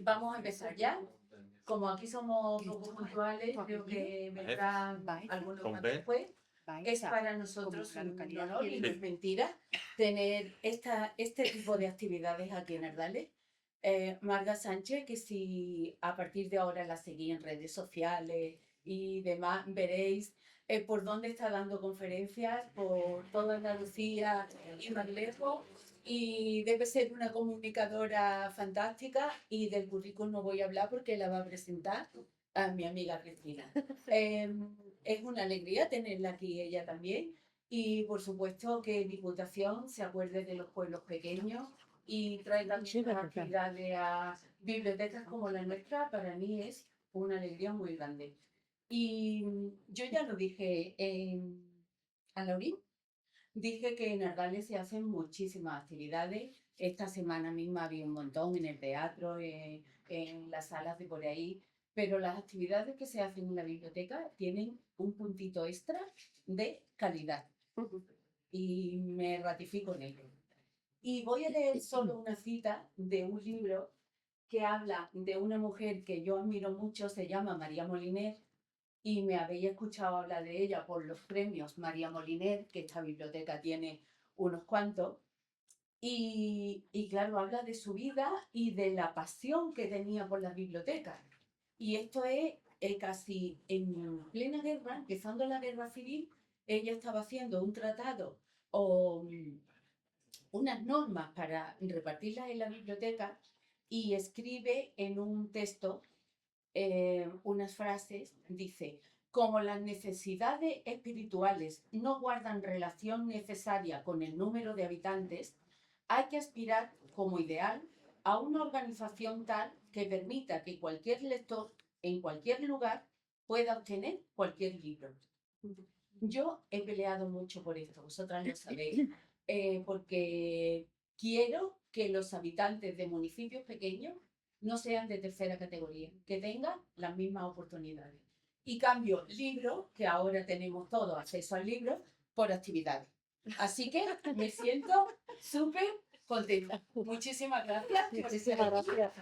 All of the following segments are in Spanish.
Vamos a empezar ya. Como aquí somos poco puntuales, creo que vendrán algunos más después. Es para nosotros un honor y no es mentira tener este tipo de actividades aquí en Ardales. Marga Sánchez, que si a partir de ahora la seguís en redes sociales y demás, veréis por dónde está dando conferencias por toda Andalucía y más lejos. Y debe ser una comunicadora fantástica y del currículum no voy a hablar porque la va a presentar a mi amiga Cristina. Es una alegría tenerla aquí ella también y por supuesto que Diputación se acuerde de los pueblos pequeños y traiga muchas actividades a bibliotecas como la nuestra. Para mí es una alegría muy grande. Y yo ya lo dije a Laurín, dije que en Ardales se hacen muchísimas actividades. Esta semana misma había un montón en el teatro, en las salas de por ahí, pero las actividades que se hacen en la biblioteca tienen un puntito extra de calidad y me ratifico en ello. Y voy a leer solo una cita de un libro que habla de una mujer que yo admiro mucho, se llama María Moliner, y me habéis escuchado hablar de ella por los premios María Moliner, que esta biblioteca tiene unos cuantos, y claro, habla de su vida y de la pasión que tenía por las bibliotecas. Y esto es casi en plena guerra, empezando la guerra civil, ella estaba haciendo un tratado o unas normas para repartirlas en la biblioteca y escribe en un texto unas frases, dice, como las necesidades espirituales no guardan relación necesaria con el número de habitantes, hay que aspirar como ideal a una organización tal que permita que cualquier lector en cualquier lugar pueda obtener cualquier libro. Yo he peleado mucho por esto, vosotras lo sabéis, porque quiero que los habitantes de municipios pequeños no sean de tercera categoría, que tengan las mismas oportunidades. Y cambio libros, que ahora tenemos todo acceso al libro, por actividades. Así que me siento súper contenta. Muchísimas gracias. Muchísimas gracias.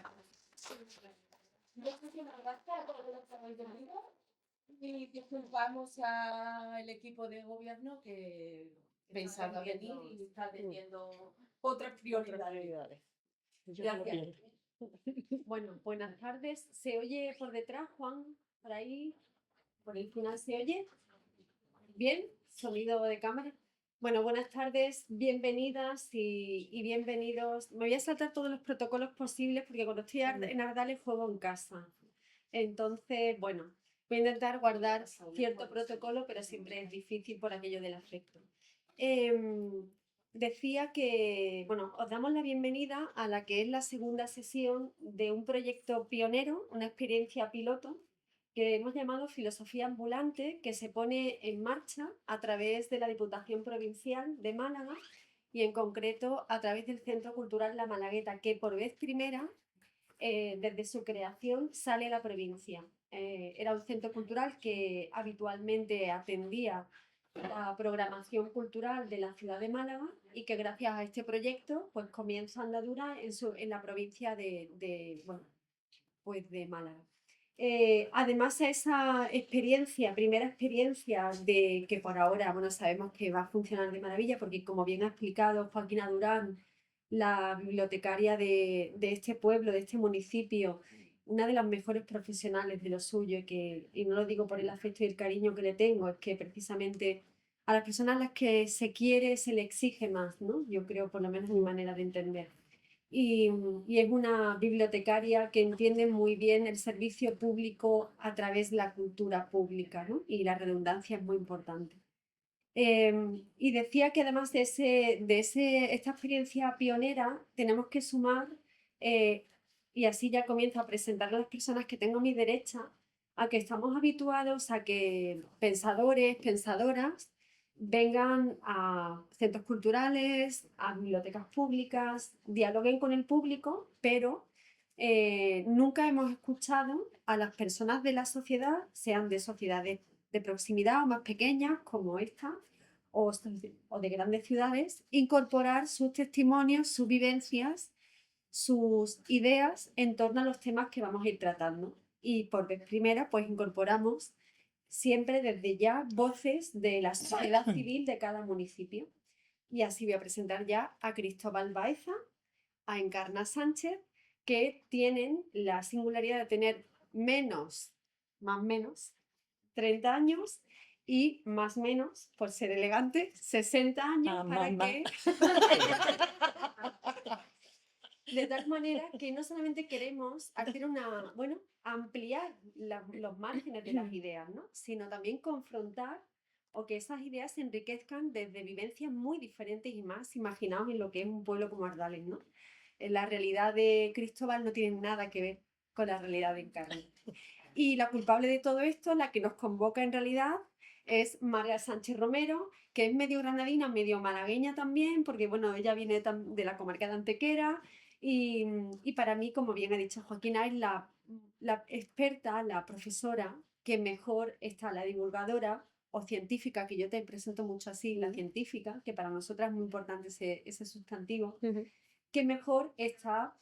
Muchísimas gracias a todos los que habéis venido. Y disculpamos al equipo de gobierno que pensaba venir y está teniendo otras prioridades. Gracias. Bueno, buenas tardes. ¿Se oye por detrás, Juan? Por ahí, por el final, ¿se oye? ¿Bien? ¿Sonido de cámara? Bueno, buenas tardes, bienvenidas y bienvenidos. Me voy a saltar todos los protocolos posibles porque cuando estoy en Ardales juego en casa. Entonces, bueno, voy a intentar guardar cierto protocolo, pero siempre es difícil por aquello del afecto. Decía que, bueno, os damos la bienvenida a la que es la segunda sesión de un proyecto pionero, una experiencia piloto, que hemos llamado Filosofía Ambulante, que se pone en marcha a través de la Diputación Provincial de Málaga y en concreto a través del Centro Cultural La Malagueta, que por vez primera, desde su creación, sale a la provincia. Era un centro cultural que habitualmente atendía la programación cultural de la ciudad de Málaga y que gracias a este proyecto pues comienza andadura en la provincia de Málaga. Además, esa experiencia, primera experiencia de que por ahora, bueno, sabemos que va a funcionar de maravilla porque como bien ha explicado Joaquina Durán, la bibliotecaria de este pueblo, de este municipio, una de las mejores profesionales de lo suyo y no lo digo por el afecto y el cariño que le tengo, es que precisamente a las personas a las que se quiere se le exige más, ¿no? Yo creo, por lo menos mi manera de entender. Y es una bibliotecaria que entiende muy bien el servicio público a través de la cultura pública, ¿no? Y la redundancia es muy importante. Y decía que además de esta experiencia pionera, tenemos que sumar, y así ya comienzo a presentar a las personas que tengo a mi derecha, a que estamos habituados a que pensadores, pensadoras, vengan a centros culturales, a bibliotecas públicas, dialoguen con el público, pero nunca hemos escuchado a las personas de la sociedad, sean de sociedades de proximidad o más pequeñas como esta, o de grandes ciudades, incorporar sus testimonios, sus vivencias sus ideas en torno a los temas que vamos a ir tratando. Y por vez primera, pues incorporamos siempre desde ya voces de la sociedad civil de cada municipio. Y así voy a presentar ya a Cristóbal Baeza, a Encarna Sánchez, que tienen la singularidad de tener más o menos, 30 años y más o menos, por ser elegante, 60 años que... De tal manera que no solamente queremos hacer ampliar los márgenes de las ideas, ¿no? Sino también confrontar o que esas ideas se enriquezcan desde vivencias muy diferentes y más imaginaos en lo que es un pueblo como Ardales, ¿no? La realidad de Cristóbal no tiene nada que ver con la realidad de Encarna. Y la culpable de todo esto, la que nos convoca en realidad, es Marga Sánchez Romero, que es medio granadina, medio malagueña también, porque bueno, ella viene de la comarca de Antequera y para mí, como bien ha dicho Joaquina, es la experta, la profesora que mejor está, la divulgadora o científica, que yo te presento mucho así, la científica, que para nosotras es muy importante ese sustantivo, que mejor está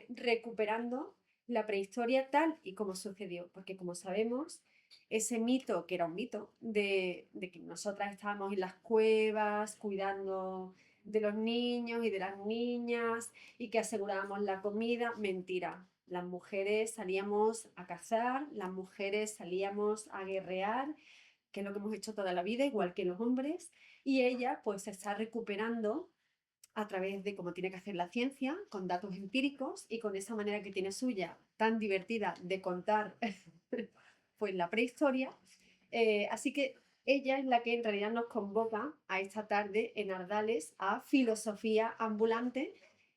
recuperando la prehistoria tal y como sucedió, porque como sabemos, ese mito, que era un mito, de que nosotras estábamos en las cuevas cuidando de los niños y de las niñas y que asegurábamos la comida, mentira. Las mujeres salíamos a cazar, las mujeres salíamos a guerrear, que es lo que hemos hecho toda la vida, igual que los hombres, y ella pues se está recuperando a través de cómo tiene que hacer la ciencia, con datos empíricos y con esa manera que tiene suya tan divertida de contar pues la prehistoria. Así que ella es la que en realidad nos convoca a esta tarde en Ardales a Filosofía Ambulante.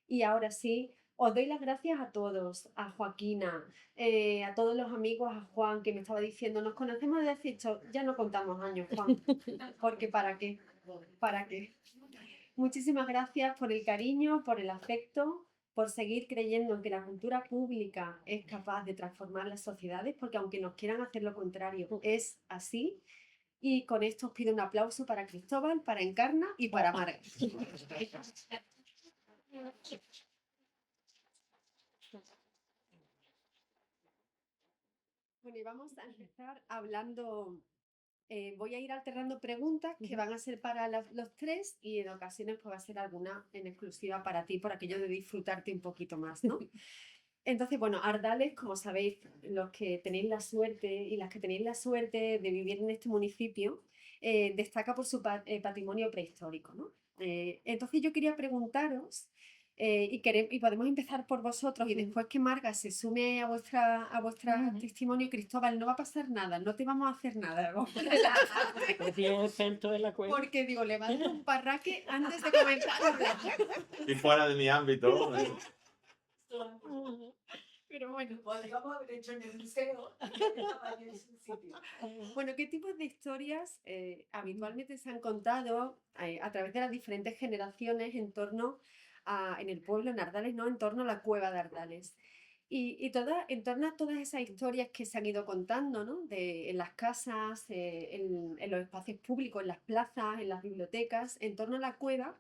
Y ahora sí, os doy las gracias a todos, a Joaquina, a todos los amigos, a Juan, que me estaba diciendo, nos conocemos desde hace ya no contamos años, Juan, porque ¿para qué? ¿Para qué? Muchísimas gracias por el cariño, por el afecto, por seguir creyendo en que la cultura pública es capaz de transformar las sociedades, porque aunque nos quieran hacer lo contrario, es así. Y con esto os pido un aplauso para Cristóbal, para Encarna y para Marga. Bueno, y vamos a empezar hablando. Voy a ir alternando preguntas que van a ser para los tres y en ocasiones pues va a ser alguna en exclusiva para ti, por aquello de disfrutarte un poquito más, ¿no? Entonces, bueno, Ardales, como sabéis, los que tenéis la suerte y las que tenéis la suerte de vivir en este municipio, destaca por su patrimonio prehistórico, ¿no? Entonces yo quería preguntaros, y podemos empezar por vosotros y después que Marga se sume a vuestra testimonio. Cristóbal, no va a pasar nada, no te vamos a hacer nada. Porque digo, le va a dar un parraque antes de comenzar a hablar. Y fuera de mi ámbito. Pero bueno, podríamos haber hecho en el museo. Bueno, ¿qué tipos de historias habitualmente se han contado a través de las diferentes generaciones en torno en el pueblo, en Ardales, ¿no? En torno a la cueva de Ardales? Y en torno a todas esas historias que se han ido contando, ¿no? En las casas, en los espacios públicos, en las plazas, en las bibliotecas, en torno a la cueva,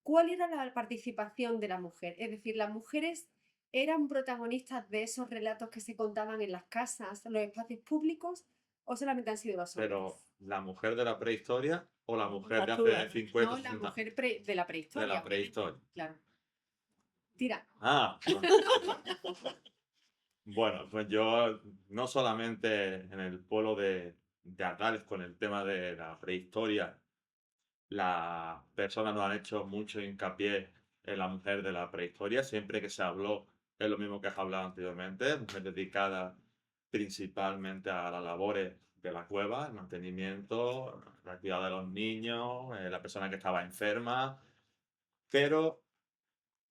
¿cuál era la participación de la mujer? Es decir, las mujeres ¿eran protagonistas de esos relatos que se contaban en las casas, en los espacios públicos, o solamente han sido los hombres? Pero, ¿la mujer de la prehistoria o la mujer de hace 50 No, la mujer de la prehistoria. De la prehistoria. Claro. Tira. Bueno, pues yo no solamente en el pueblo de Ardales con el tema de la prehistoria, las personas nos han hecho mucho hincapié en la mujer de la prehistoria. Siempre que se habló, es lo mismo que has hablado anteriormente, mujer dedicada principalmente a las labores de la cueva, el mantenimiento, la cuidado de los niños, la persona que estaba enferma. Pero,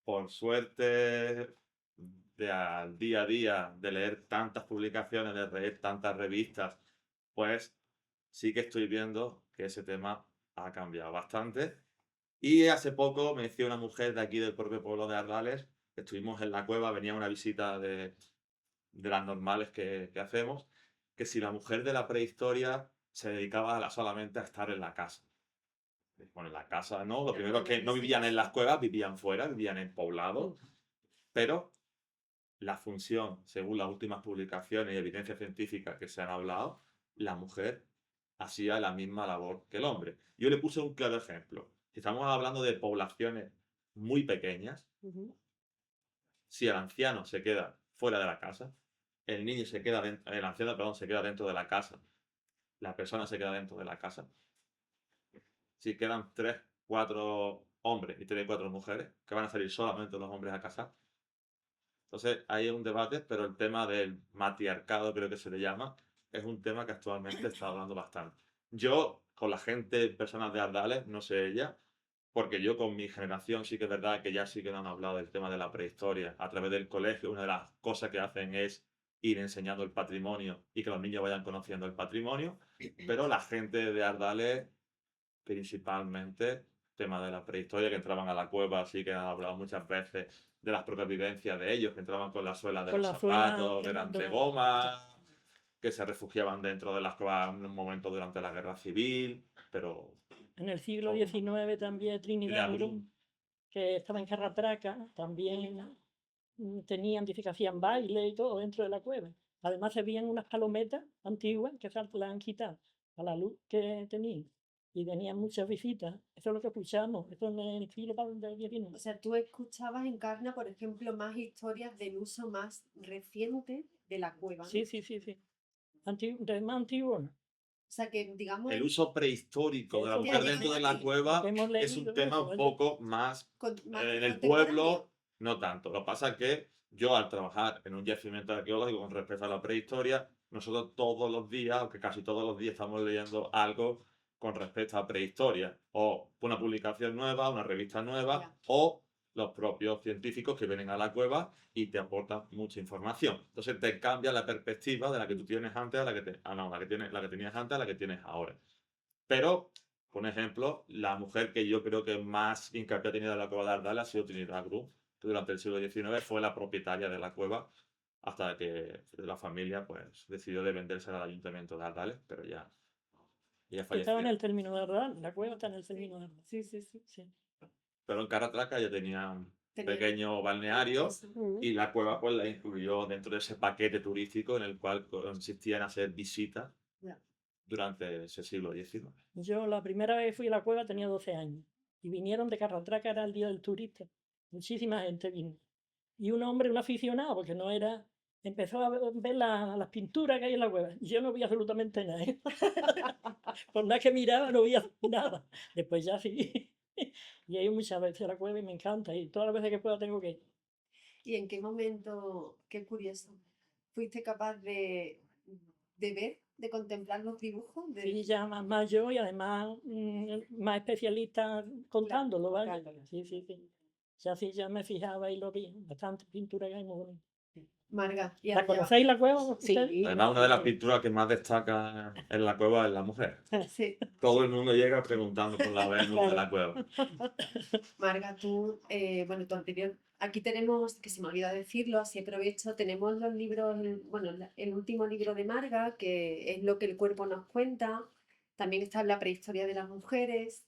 por suerte, al día a día, de leer tantas publicaciones, de leer tantas revistas, pues sí que estoy viendo que ese tema ha cambiado bastante. Y hace poco me decía una mujer de aquí del propio pueblo de Ardales, que estuvimos en la cueva, venía una visita de las normales que hacemos, que si la mujer de la prehistoria se dedicaba solamente a estar en la casa. Bueno, en la casa no, lo primero es que no vivían en las cuevas, vivían fuera, vivían en poblados. pero la función, según las últimas publicaciones y evidencias científicas que se han hablado, la mujer hacía la misma labor que el hombre. Yo le puse un claro ejemplo. Si estamos hablando de poblaciones muy pequeñas, si el anciano se queda fuera de la casa, el niño se queda el anciano, perdón, se queda dentro de la casa, la persona se queda dentro de la casa. Si quedan 3, 4 hombres y 3, 4 mujeres, que van a salir solamente los hombres a casar. Entonces, hay un debate, pero el tema del matriarcado, creo que se le llama, es un tema que actualmente está hablando bastante. Yo, con la gente, personas de Ardales, no sé ella, porque yo con mi generación sí que es verdad que ya sí que no han hablado del tema de la prehistoria. A través del colegio, una de las cosas que hacen es ir enseñando el patrimonio y que los niños vayan conociendo el patrimonio, pero la gente de Ardales, principalmente, tema de la prehistoria, que entraban a la cueva, así que han hablado muchas veces de las propias vivencias de ellos, que entraban con las suelas de Con los la suela zapatos, que eran de goma, que se refugiaban dentro de las cuevas en un momento durante la guerra civil, pero... En el siglo XIX también Trinidad Brun, que estaba en Carratraca, también tenían, dice que hacían baile y todo dentro de la cueva. Además se veían unas palometas antiguas que se las han quitado a la luz que tenían. Y tenían muchas visitas. Eso es lo que escuchamos. Eso en el siglo XIX. O sea, tú escuchabas en Carna, por ejemplo, más historias del uso más reciente de la cueva, ¿no? Sí. De más antiguo. O sea, que digamos... El uso prehistórico de la Eso mujer sí, dentro de sí, la sí. cueva Hemos es un leído tema eso, un poco más... más en el contemporáneo. pueblo, no tanto. Lo que pasa es que yo, al trabajar en un yacimiento arqueológico con respecto a la prehistoria, nosotros todos los días, aunque casi todos los días, estamos leyendo algo con respecto a prehistoria. O una publicación nueva, una revista nueva, Ya. o los propios científicos que vienen a la cueva y te aportan mucha información. Entonces te cambia la perspectiva de la que tú tienes antes a la que la que tenías antes a la que tienes ahora. Pero, por ejemplo, la mujer que yo creo que más hincapié ha tenido en la cueva de Ardales ha sido Trinidad Brun, que durante el siglo XIX fue la propietaria de la cueva hasta que la familia pues decidió de vendérsela al ayuntamiento de Ardales, pero ya falleció. Estaba en el término de Ardal, la cueva está en el término de Ardal. Sí. Pero en Carratraca ya tenía un Tenía- pequeño balneario Eso. y la cueva pues la incluyó dentro de ese paquete turístico en el cual consistía en hacer visitas Ya. durante ese siglo XIX. Yo la primera vez que fui a la cueva tenía 12 años y vinieron de Carratraca, era el día del turista. Muchísima gente vino. Y un hombre, un aficionado, porque no era, empezó a ver las pinturas que hay en la cueva. Yo no vi absolutamente nada. Por nada que miraba no veía nada. Después ya sí. Y he ido muchas veces a la cueva y me encanta. Y todas las veces que pueda tengo que ir. ¿Y en qué momento, qué curioso, fuiste capaz de ver, de contemplar los dibujos? Sí, ya más yo y además más especialista contándolo, ¿vale? contándolo. Sí. Ya sí, ya me fijaba y lo vi. Bastante pintura que hay muy bonita. Marga, y ¿La allá- conocéis la cueva? Sí. ustedes? Además, una de las pinturas que más destaca en la cueva es la mujer. Sí. Todo el mundo llega preguntando por la Venus de la cueva. Marga, tú, bueno, tu anterior, aquí tenemos, que se me olvidó decirlo, así aprovecho, tenemos los libros, bueno, el último libro de Marga, que es Lo que el cuerpo nos cuenta, también está La prehistoria de las mujeres,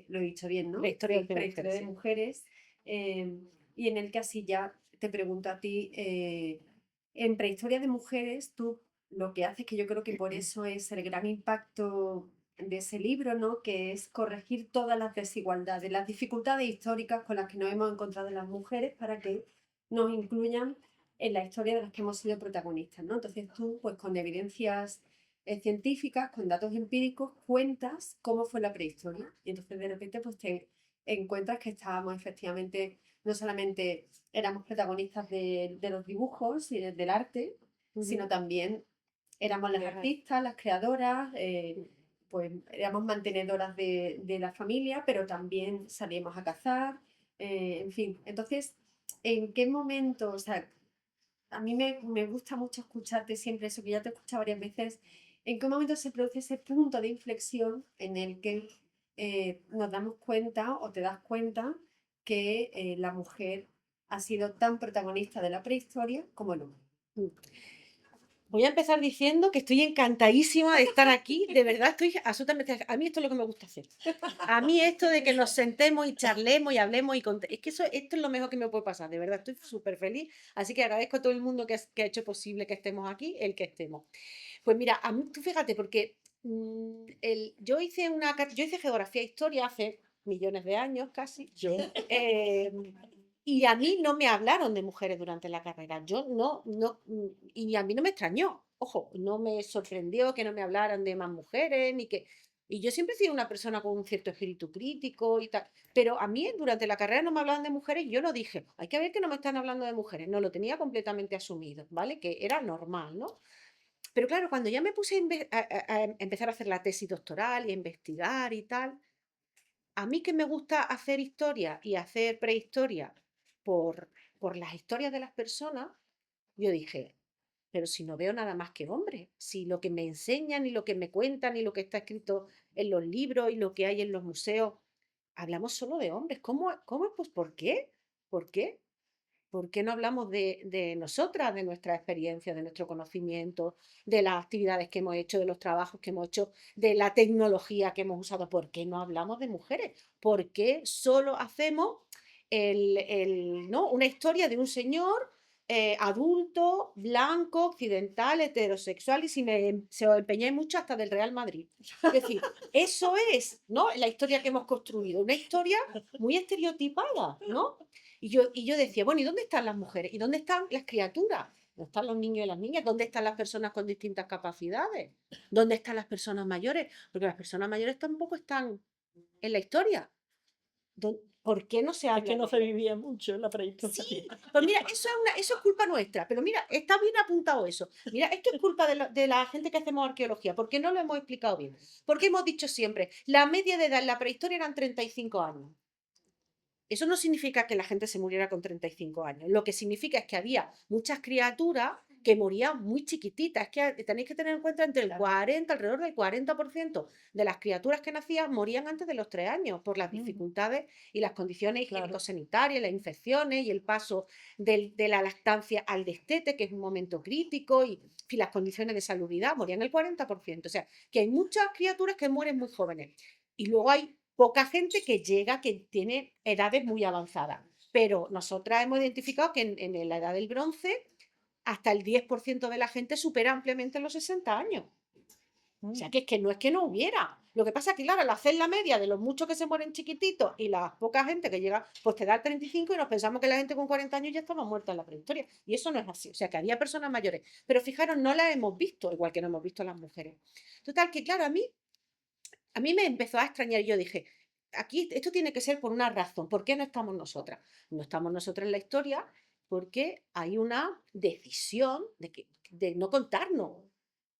lo he dicho bien, ¿no? Prehistoria Sí, de Prehistoria de mujeres, mujeres, y en el que así ya te pregunto a ti, en Prehistoria de mujeres, tú lo que haces, que yo creo que por eso es el gran impacto de ese libro, ¿no? Que es corregir todas las desigualdades, las dificultades históricas con las que nos hemos encontrado las mujeres para que nos incluyan en la historia de las que hemos sido protagonistas, ¿no? Entonces tú, pues con evidencias científicas, con datos empíricos, cuentas cómo fue la prehistoria y entonces de repente pues te encuentras que estábamos efectivamente, no solamente éramos protagonistas de los dibujos y del arte, sino también éramos las artistas, las creadoras, pues éramos mantenedoras de la familia, pero también salíamos a cazar, en fin. Entonces, ¿en qué momento? O sea, a mí me gusta mucho escucharte siempre eso, que ya te he escuchado varias veces. ¿En qué momento se produce ese punto de inflexión en el que nos damos cuenta o te das cuenta que la mujer ha sido tan protagonista de la prehistoria como el hombre? Voy a empezar diciendo que estoy encantadísima de estar aquí, de verdad estoy absolutamente... A mí esto es lo que me gusta hacer. A mí esto de que nos sentemos y charlemos y hablemos es que esto es lo mejor que me puede pasar, de verdad estoy súper feliz, así que agradezco a todo el mundo que ha hecho posible que estemos aquí, el que estemos. Pues mira, a mí, tú fíjate, porque yo hice geografía e historia hace millones de años casi, Yo, y a mí no me hablaron de mujeres durante la carrera. Y a mí no me extrañó. Ojo, no me sorprendió que no me hablaran de más mujeres, ni que... Y yo siempre he sido una persona con un cierto espíritu crítico y tal. Pero a mí durante la carrera no me hablaban de mujeres y yo no dije, hay que ver que no me están hablando de mujeres. No, lo tenía completamente asumido, ¿vale? Que era normal, ¿no? Pero claro, cuando ya me puse a empezar a hacer la tesis doctoral y a investigar y tal, a mí que me gusta hacer historia y hacer prehistoria por, por las historias de las personas, yo dije, pero si no veo nada más que hombres, si lo que me enseñan y lo que me cuentan y lo que está escrito en los libros y lo que hay en los museos, hablamos solo de hombres. ¿Cómo es? Pues ¿por qué? ¿Por qué? ¿Por qué no hablamos de nosotras, de nuestra experiencia, de nuestro conocimiento, de las actividades que hemos hecho, de los trabajos que hemos hecho, de la tecnología que hemos usado? ¿Por qué no hablamos de mujeres? ¿Por qué solo hacemos ¿no? una historia de un señor adulto, blanco, occidental, heterosexual y si se os empeñáis mucho hasta del Real Madrid? Es decir, eso es, ¿no? La historia que hemos construido, una historia muy estereotipada, ¿no? Y yo decía, bueno, ¿y dónde están las mujeres? ¿Y dónde están las criaturas? ¿Dónde están los niños y las niñas? ¿Dónde están las personas con distintas capacidades? ¿Dónde están las personas mayores? Porque las personas mayores tampoco están en la historia. ¿Por qué no se es habla que no de se ello? vivía mucho en la prehistoria. Sí, pues mira, eso es culpa nuestra, pero mira, está bien apuntado eso. Mira, esto es culpa de la gente que hacemos arqueología, porque no lo hemos explicado bien. Porque hemos dicho siempre, la media de edad en la prehistoria eran 35 años. Eso no significa que la gente se muriera con 35 años. Lo que significa es que había muchas criaturas que morían muy chiquititas. Es que tenéis que tener en cuenta alrededor del 40% de las criaturas que nacían morían antes de los 3 años por las dificultades y las condiciones higiénico-sanitarias, las infecciones y el paso de la lactancia al destete, que es un momento crítico, y las condiciones de salubridad, morían el 40%. O sea, que hay muchas criaturas que mueren muy jóvenes. Y luego hay poca gente que llega, que tiene edades muy avanzadas. Pero nosotras hemos identificado que en la edad del bronce hasta el 10% de la gente supera ampliamente los 60 años. O sea, que es que no es que no hubiera. Lo que pasa es que, claro, al hacer la media de los muchos que se mueren chiquititos y la poca gente que llega, pues te da 35 y nos pensamos que la gente con 40 años ya estaba muerta en la prehistoria. Y eso no es así. O sea, que había personas mayores. Pero fijaros, no las hemos visto, igual que no hemos visto a las mujeres. Total, que claro, a mí me empezó a extrañar. Yo dije, aquí esto tiene que ser por una razón. ¿Por qué no estamos nosotras? No estamos nosotras en la historia porque hay una decisión de no contarnos.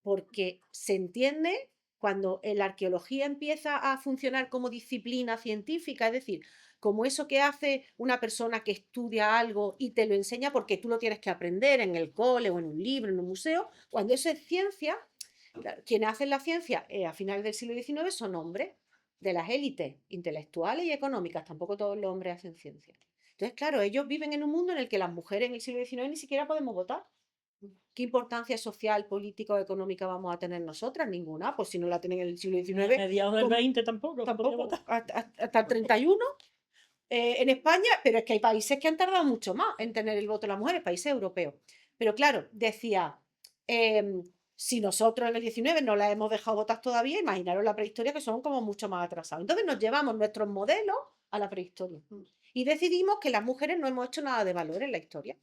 Porque se entiende cuando la arqueología empieza a funcionar como disciplina científica, es decir, como eso que hace una persona que estudia algo y te lo enseña porque tú lo tienes que aprender en el cole o en un libro, en un museo, cuando eso es ciencia, quienes hacen la ciencia a finales del siglo XIX son hombres de las élites intelectuales y económicas, tampoco todos los hombres hacen ciencia. Entonces, claro, ellos viven en un mundo en el que las mujeres en el siglo XIX ni siquiera podemos votar. ¿Qué importancia social, política o económica vamos a tener nosotras? Ninguna, pues si no la tienen en el siglo A XIX, mediados del 20 tampoco. tampoco, hasta el 31 en España, pero es que hay países que han tardado mucho más en tener el voto de las mujeres, países europeos. Pero claro, decía, si nosotros en el 19 no la hemos dejado votar todavía, imaginaros la prehistoria que son como mucho más atrasados. Entonces nos llevamos nuestros modelos a la prehistoria y decidimos que las mujeres no hemos hecho nada de valor en la historia.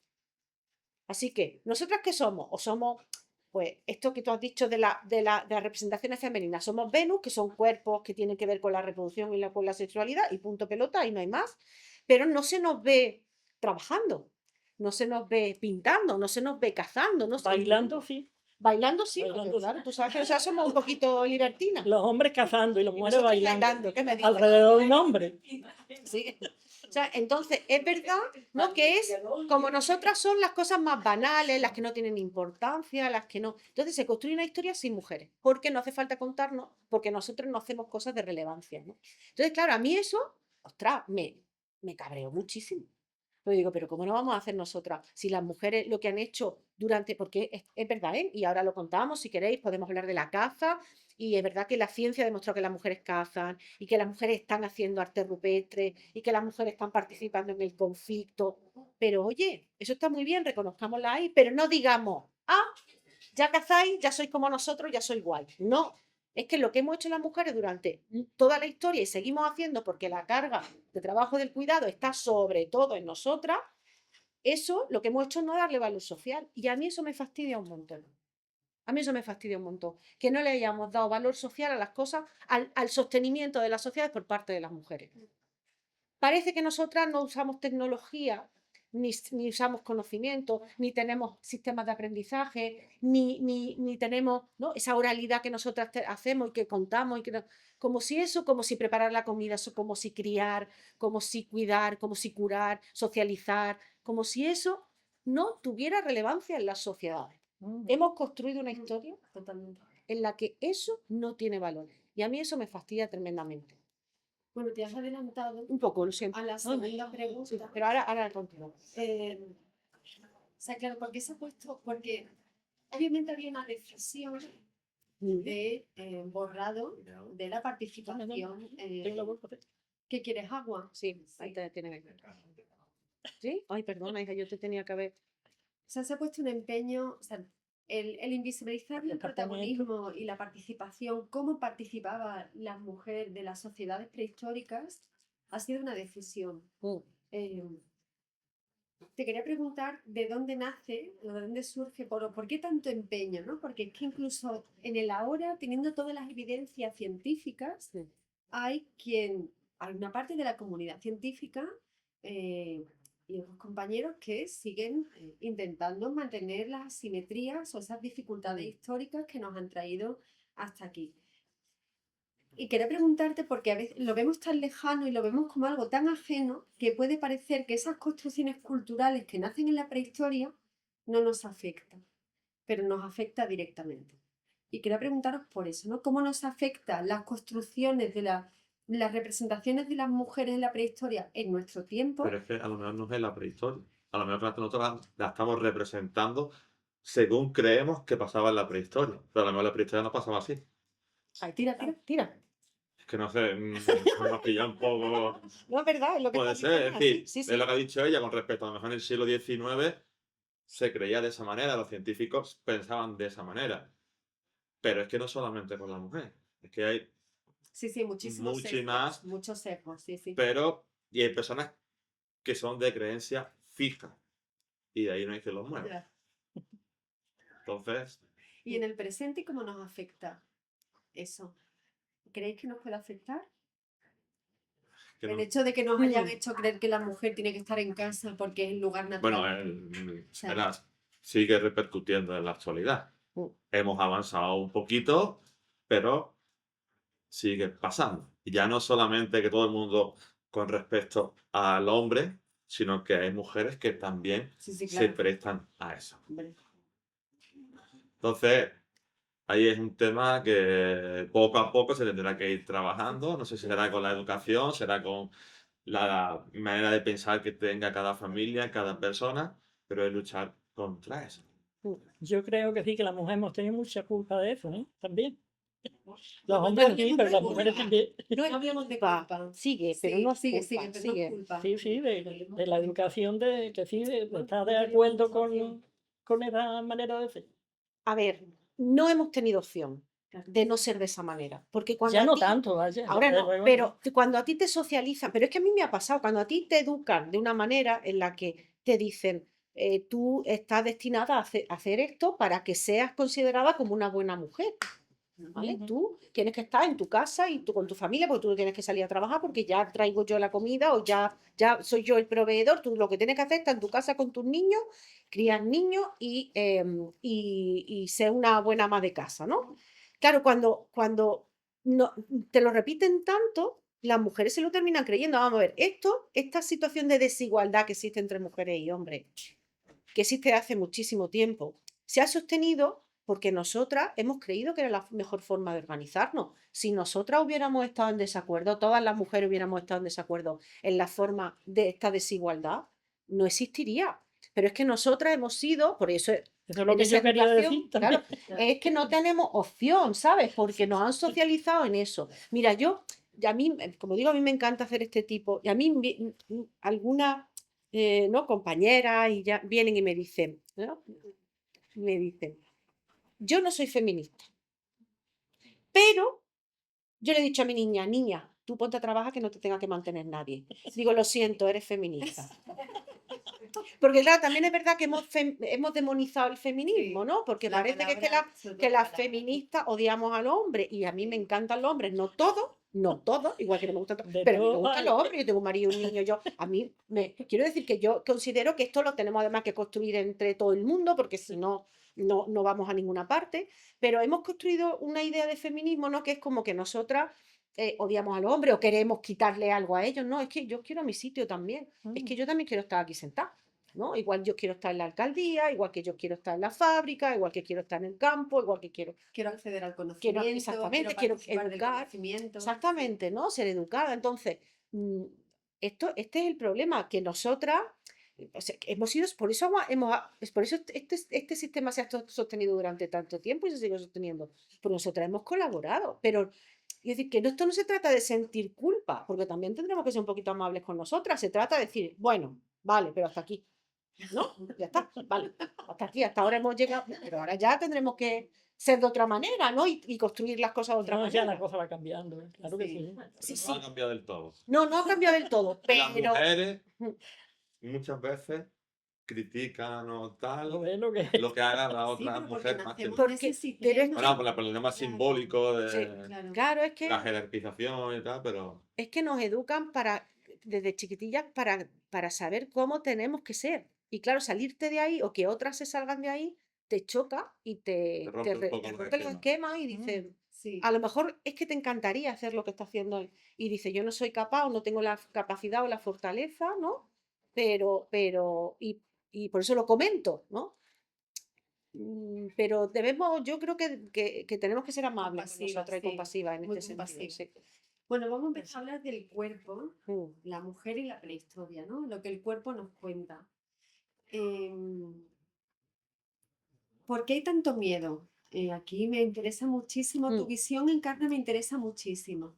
Así que, ¿nosotras qué somos? O somos, pues, esto que tú has dicho de las representaciones femeninas. Somos Venus, que son cuerpos que tienen que ver con la reproducción y con la sexualidad, y punto pelota, y no hay más. Pero no se nos ve trabajando, no se nos ve pintando, no se nos ve cazando. Bailando, sí. Bailando sí, Bailando, porque, claro, tú sabes que nosotros somos un poquito libertinas. Los hombres cazando y las mujeres Nosotros bailando. ¿qué me dices? Alrededor de un hombre. Sí. O sea, entonces, es verdad, ¿no? Que es como nosotras son las cosas más banales, las que no tienen importancia, las que no. Entonces se construye una historia sin mujeres, porque no hace falta contarnos, porque nosotros no hacemos cosas de relevancia, ¿no? Entonces, claro, a mí eso, ostras, me cabreó muchísimo. Pero digo, pero ¿cómo no vamos a hacer nosotras? Si las mujeres lo que han hecho durante, porque es verdad, ¿eh? Y ahora lo contamos, si queréis, podemos hablar de la caza, y es verdad que la ciencia demostró que las mujeres cazan, y que las mujeres están haciendo arte rupestre, y que las mujeres están participando en el conflicto. Pero oye, eso está muy bien, reconozcámosla ahí, pero no digamos, ah, ya cazáis, ya sois como nosotros, ya sois guay. No, es que lo que hemos hecho las mujeres durante toda la historia y seguimos haciendo porque la carga de trabajo del cuidado está sobre todo en nosotras, eso lo que hemos hecho es no darle valor social. Y a mí eso me fastidia un montón. A mí eso me fastidia un montón. Que no le hayamos dado valor social a las cosas, al sostenimiento de las sociedades por parte de las mujeres. Parece que nosotras no usamos tecnología, ni usamos conocimiento, ni tenemos sistemas de aprendizaje, ni tenemos, ¿no?, esa oralidad que nosotras hacemos y que contamos, como si eso, como si preparar la comida, eso, como si criar, como si cuidar, como si curar, socializar, como si eso no tuviera relevancia en las sociedades. Hemos construido una historia Totalmente. en la que eso no tiene valor. Y a mí eso me fastidia tremendamente. Bueno, te has adelantado Un poco, lo siento. a la segunda pregunta. Pero ahora continúo. O sea, claro, ¿por qué se ha puesto? Porque obviamente había una decisión de borrado de la participación. Tengo la boca abierta. ¿Qué quieres, agua? Sí, ahí te tienes que ver. ¿Sí? Ay, perdona, hija, yo te tenía que haber. O sea, se ha puesto un empeño, o sea, el invisibilizar el protagonismo y la participación, cómo participaban las mujeres de las sociedades prehistóricas, ha sido una decisión. Te quería preguntar de dónde nace, o de dónde surge, por qué tanto empeño, ¿no? Porque es que incluso en el ahora, teniendo todas las evidencias científicas, hay una parte de la comunidad científica y otros compañeros que siguen intentando mantener las asimetrías o esas dificultades históricas que nos han traído hasta aquí. Y quería preguntarte, porque a veces lo vemos tan lejano y lo vemos como algo tan ajeno que puede parecer que esas construcciones culturales que nacen en la prehistoria no nos afectan, pero nos afecta directamente. Y quería preguntaros por eso, ¿no? ¿Cómo nos afectan las construcciones de las representaciones de las mujeres en la prehistoria en nuestro tiempo? Pero es que a lo mejor no es en la prehistoria. A lo mejor nosotros la estamos representando según creemos que pasaba en la prehistoria. Pero a lo mejor la prehistoria no pasaba así. Ay, tira. Es que no sé, me ha pillado un poco. No, es verdad, es lo que Puede estás ser, es diciendo, decir, sí, es sí. lo que ha dicho ella con respecto a lo mejor en el siglo XIX se creía de esa manera, los científicos pensaban de esa manera. Pero es que no solamente con la mujer, es que hay Sí, muchísimos mucho y sesgos, más, muchos sesgos, sí. pero y hay personas que son de creencia fija y de ahí no hay que los mueva. Ya. Entonces, Y en el presente, ¿cómo nos afecta eso? ¿Creéis que nos puede afectar? que El no- hecho de que nos hayan hecho creer que la mujer tiene que estar en casa porque es el lugar bueno, natural. sigue repercutiendo en la actualidad. Hemos avanzado un poquito, pero sigue pasando. Y ya no solamente que todo el mundo con respecto al hombre, sino que hay mujeres que también Sí, se claro. prestan a eso. Hombre. Entonces, ahí es un tema que poco a poco se tendrá que ir trabajando. No sé si será con la educación, será con la manera de pensar que tenga cada familia, cada persona, pero es luchar contra eso. Yo creo que sí, que las mujeres hemos tenido mucha culpa de eso, ¿eh? También. Los No, hombres no sí, hablemos pero de las culpa. mujeres también. No hablemos de culpa. Sigue, pero Sí, no es sigue, culpa, pero no sigue. es culpa. Sí, de la educación, de que sí, de estar de acuerdo con esa manera de ser. A ver, no hemos tenido opción de no ser de esa manera, porque cuando Ya a no ti- tanto, vaya. ahora desde no, luego. pero cuando a ti te socializan, pero es que a mí me ha pasado, cuando a ti te educan de una manera en la que te dicen, tú estás destinada a hacer esto para que seas considerada como una buena mujer. ¿Vale? Ujú. Tú tienes que estar en tu casa y tú con tu familia, porque tú no tienes que salir a trabajar porque ya traigo yo la comida o ya soy yo el proveedor. Tú lo que tienes que hacer es estar en tu casa con tus niños, criar niños y ser una buena ama de casa, ¿no? Claro, cuando no, te lo repiten tanto, las mujeres se lo terminan creyendo. Vamos a ver, esta situación de desigualdad que existe entre mujeres y hombres, que existe hace muchísimo tiempo, se ha sostenido porque nosotras hemos creído que era la mejor forma de organizarnos. Si nosotras hubiéramos estado en desacuerdo, todas las mujeres hubiéramos estado en desacuerdo en la forma de esta desigualdad, no existiría. Pero es que nosotras hemos sido, por eso Eso es lo en que esa yo quería educación, decir también. claro, es que no tenemos opción, ¿sabes? Porque nos han socializado en eso. Mira, a mí, como digo, a mí me encanta hacer este tipo, y a mí algunas, ¿no? Compañeras y ya vienen y me dicen, ¿no? Me dicen, yo no soy feminista, pero yo le he dicho a mi niña, tú ponte a trabajar que no te tenga que mantener nadie. Digo, lo siento, eres feminista. Porque claro, también es verdad que hemos demonizado el feminismo, Sí, ¿no? Porque la parece que es palabra, sobre que todo la las palabra. feministas odiamos al hombre y a mí me encantan los hombres, no todos, igual que no me gustan todos, De pero a mí me todo gustan hay. los hombres, yo tengo un marido, un niño, quiero decir que yo considero que esto lo tenemos además que construir entre todo el mundo, porque si no, no vamos a ninguna parte, pero hemos construido una idea de feminismo, ¿no? Que es como que nosotras odiamos a los hombres o queremos quitarle algo a ellos, no, es que yo quiero mi sitio también, es que yo también quiero estar aquí sentada. ¿No? Igual yo quiero estar en la alcaldía, igual que yo quiero estar en la fábrica, igual que quiero estar en el campo, igual que Quiero acceder al quiero conocimiento, exactamente, quiero quiero participar del educar, conocimiento. exactamente, ¿no? Ser educada. Entonces, mm, este es el problema, que nosotras, o sea, que hemos sido, por eso por eso este sistema se ha sostenido durante tanto tiempo y se sigue sosteniendo, porque nosotras hemos colaborado, pero es decir, que esto no se trata de sentir culpa, porque también tendremos que ser un poquito amables con nosotras, se trata de decir, bueno, vale, pero hasta aquí. ¿No? Ya está, vale. Hasta aquí, hasta ahora hemos llegado, pero ahora ya tendremos que ser de otra manera, ¿no? Y construir las cosas de otra No, ya la manera. cosa va cambiando, claro que Sí. sí. Sí, No ha sí. cambiado del todo. No ha cambiado del todo, Las pero mujeres muchas veces critican o Lo tal es lo que lo que haga la Sí, otra pero porque mujer más que... nacemos en ese pero es sistema. Bueno, por el problema Claro. simbólico sí, de Claro. claro, la jerarquización y tal, pero... es que nos educan desde chiquitillas para saber cómo tenemos que ser. Y claro, salirte de ahí o que otras se salgan de ahí, te choca y Te rompe un poco te los rompe los esquemas y dices, Sí. a lo mejor es que te encantaría hacer lo que está haciendo él. Y dice, yo no soy capaz o no tengo la capacidad o la fortaleza, ¿no? Y por eso lo comento, ¿no? Pero yo creo que tenemos que ser amables con Compasivas, nosotras y sí, compasivas en muy este sentido. compasivas. Sí. Bueno, vamos a empezar a hablar del cuerpo, Mm. la mujer y la prehistoria, ¿no? Lo que el cuerpo nos cuenta. Em, ¿Por qué hay tanto miedo? Aquí me interesa muchísimo, tu Mm. visión en carne me interesa muchísimo.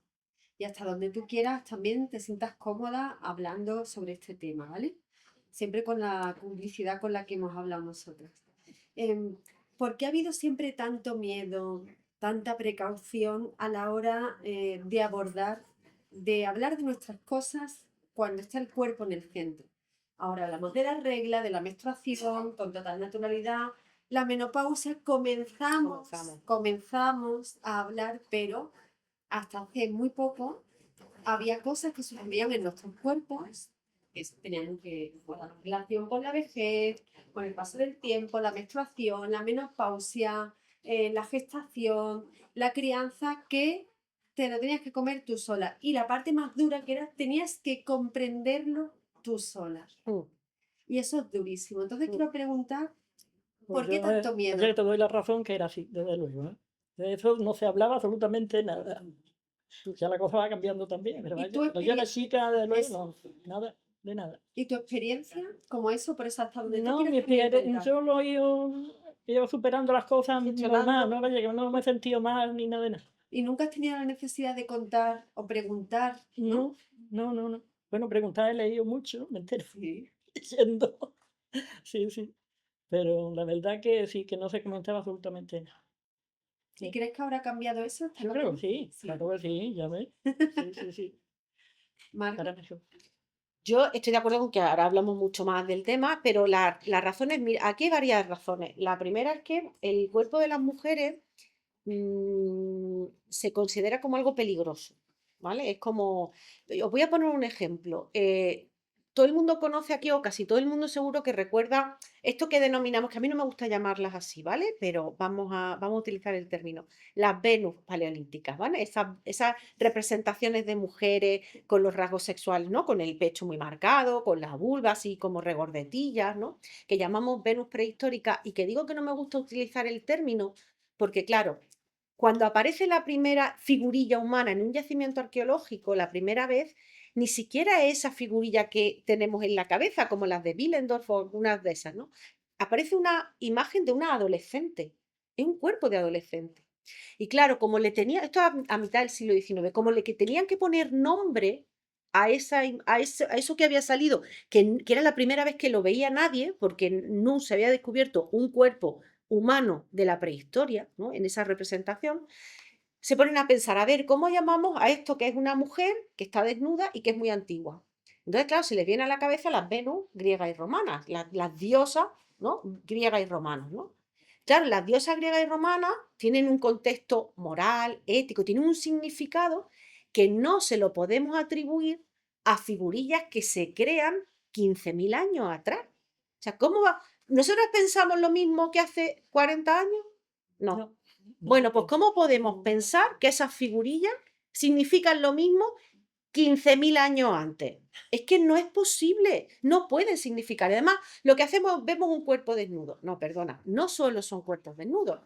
Y hasta donde tú quieras también te sientas cómoda hablando sobre este tema, ¿vale? Siempre con la publicidad con la que hemos hablado nosotros. ¿Por qué ha habido siempre tanto miedo, tanta precaución a la hora de hablar de nuestras cosas cuando está el cuerpo en el centro? Ahora hablamos de la regla, de la menstruación, con total naturalidad. La menopausia comenzamos a hablar, pero hasta hace muy poco había cosas que sucedían en nuestros cuerpos que tenían que guardar relación con la vejez, con el paso del tiempo, la menstruación, la menopausia, la gestación, la crianza, que te lo tenías que comer tú sola. Y la parte más dura que era, tenías que comprenderlo tú sola. Mm. Y eso es durísimo. Entonces quiero preguntar, Pues ¿por qué yo, tanto es miedo? que te doy la razón que era así, desde luego. ¿Eh? De eso no se hablaba absolutamente nada. Ya la cosa va cambiando también. Pero, ¿Y vaya, tu pero yo era experiencia? chica, desde luego, Es- no, nada, de nada. ¿Y tu experiencia como eso? Por eso hasta donde tú No, quieras también contar. yo lo he ido superando las cosas Gestionando. normal, no, vaya, que no me he sentido mal ni nada de nada. ¿Y nunca has tenido la necesidad de contar o preguntar? ¿No? No. Bueno, preguntar he leído mucho, me entero. Sí. Leyendo. Sí, sí. Pero la verdad que sí, que no se comentaba absolutamente nada. ¿Y Sí. crees que habrá cambiado eso? Yo creo que sí, Sí. claro que sí, ya ves. Sí. Marta, Ahora mejor. Yo estoy de acuerdo con que ahora hablamos mucho más del tema, pero las razones, mira, aquí hay varias razones. La primera es que el cuerpo de las mujeres se considera como algo peligroso, ¿vale? Es como, os voy a poner un ejemplo. Todo el mundo conoce aquí, o casi todo el mundo seguro que recuerda esto que denominamos, que a mí no me gusta llamarlas así, ¿vale? Pero vamos a utilizar el término, las Venus paleolíticas, ¿vale? Esas representaciones de mujeres con los rasgos sexuales, ¿no? Con el pecho muy marcado, con las vulvas así como regordetillas, ¿no? Que llamamos Venus prehistórica, y que digo que no me gusta utilizar el término porque, claro, cuando aparece la primera figurilla humana en un yacimiento arqueológico, la primera vez, ni siquiera es esa figurilla que tenemos en la cabeza, como las de Willendorf o algunas de esas, ¿no? Aparece una imagen de una adolescente, es un cuerpo de adolescente. Y claro, como le tenía, esto a mitad del siglo XIX, como le que tenían que poner nombre a eso que había salido, que era la primera vez que lo veía nadie, porque no se había descubierto un cuerpo humano de la prehistoria, ¿no? En esa representación, se ponen a pensar, a ver, ¿cómo llamamos a esto que es una mujer que está desnuda y que es muy antigua? Entonces, claro, se les viene a la cabeza las Venus griegas y romanas, las diosas, ¿no? Griegas y romanas, ¿no? Claro, las diosas griegas y romanas tienen un contexto moral, ético, tienen un significado que no se lo podemos atribuir a figurillas que se crean 15.000 años atrás. O sea, ¿cómo va? ¿Nosotros pensamos lo mismo que hace 40 años? No. No, Bueno, pues ¿cómo podemos pensar que esas figurillas significan lo mismo 15.000 años antes? Es que no es posible, no pueden significar. Además, lo que hacemos, vemos un cuerpo desnudo. No, perdona, no solo son cuerpos desnudos,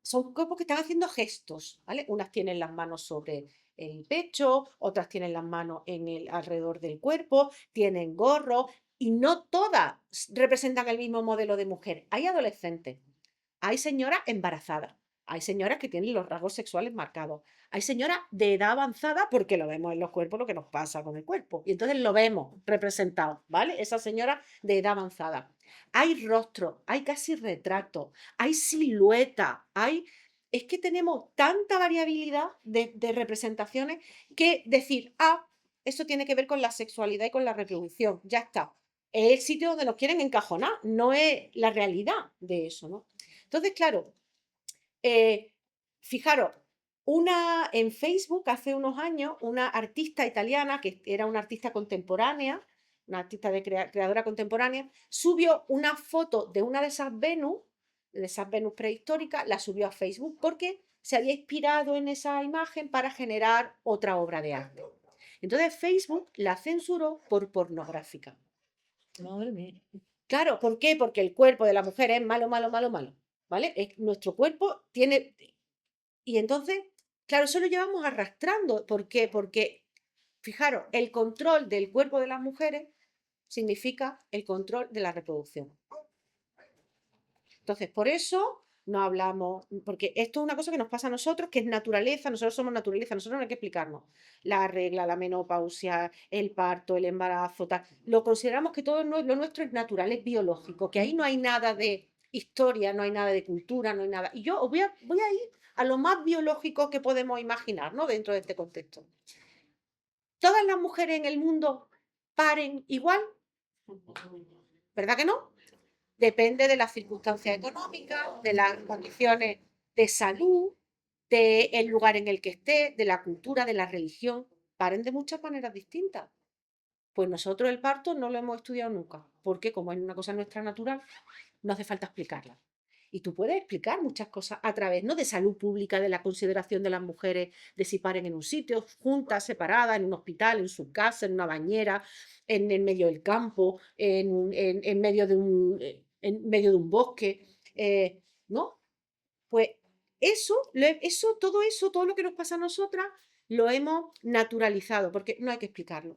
son cuerpos que están haciendo gestos, ¿vale? Unas tienen las manos sobre el pecho, otras tienen las manos alrededor del cuerpo, tienen gorro, y no todas representan el mismo modelo de mujer. Hay adolescentes, hay señoras embarazadas, hay señoras que tienen los rasgos sexuales marcados, hay señoras de edad avanzada porque lo vemos en los cuerpos, lo que nos pasa con el cuerpo. Y entonces lo vemos representado, ¿vale? Esa señora de edad avanzada. Hay rostro, hay casi retrato, hay silueta, Es que tenemos tanta variabilidad de representaciones que decir, eso tiene que ver con la sexualidad y con la reproducción, ya está. Es el sitio donde nos quieren encajonar, no es la realidad de eso, ¿no? Entonces, claro, fijaros, en Facebook hace unos años, una artista italiana, que era una artista contemporánea, una artista creadora contemporánea, subió una foto de una de esas Venus prehistóricas, la subió a Facebook porque se había inspirado en esa imagen para generar otra obra de arte. Entonces Facebook la censuró por pornográfica. madre mía. Claro, ¿por qué? Porque el cuerpo de la mujer es malo, malo, malo, malo, ¿vale? Nuestro cuerpo tiene... Y entonces, claro, eso lo llevamos arrastrando. ¿Por qué? Porque, fijaros, el control del cuerpo de las mujeres significa el control de la reproducción. Entonces, por eso no hablamos, porque esto es una cosa que nos pasa a nosotros, que es naturaleza, nosotros somos naturaleza, nosotros no hay que explicarnos. La regla, la menopausia, el parto, el embarazo, tal. Lo consideramos que todo lo nuestro es natural, es biológico, que ahí no hay nada de historia, no hay nada de cultura, no hay nada. Y yo voy a ir a lo más biológico que podemos imaginar, ¿no? Dentro de este contexto. ¿Todas las mujeres en el mundo paren igual? ¿Verdad que no? Depende de las circunstancias económicas, de las condiciones de salud, del lugar en el que esté, de la cultura, de la religión. Paren de muchas maneras distintas. Pues nosotros el parto no lo hemos estudiado nunca, porque como es una cosa nuestra natural, no hace falta explicarla. Y tú puedes explicar muchas cosas a través, ¿no?, de salud pública, de la consideración de las mujeres, de si paren en un sitio, juntas, separadas, en un hospital, en su casa, en una bañera, en el medio del campo, en medio de un bosque, ¿no? Pues todo lo que nos pasa a nosotras, lo hemos naturalizado, porque no hay que explicarlo.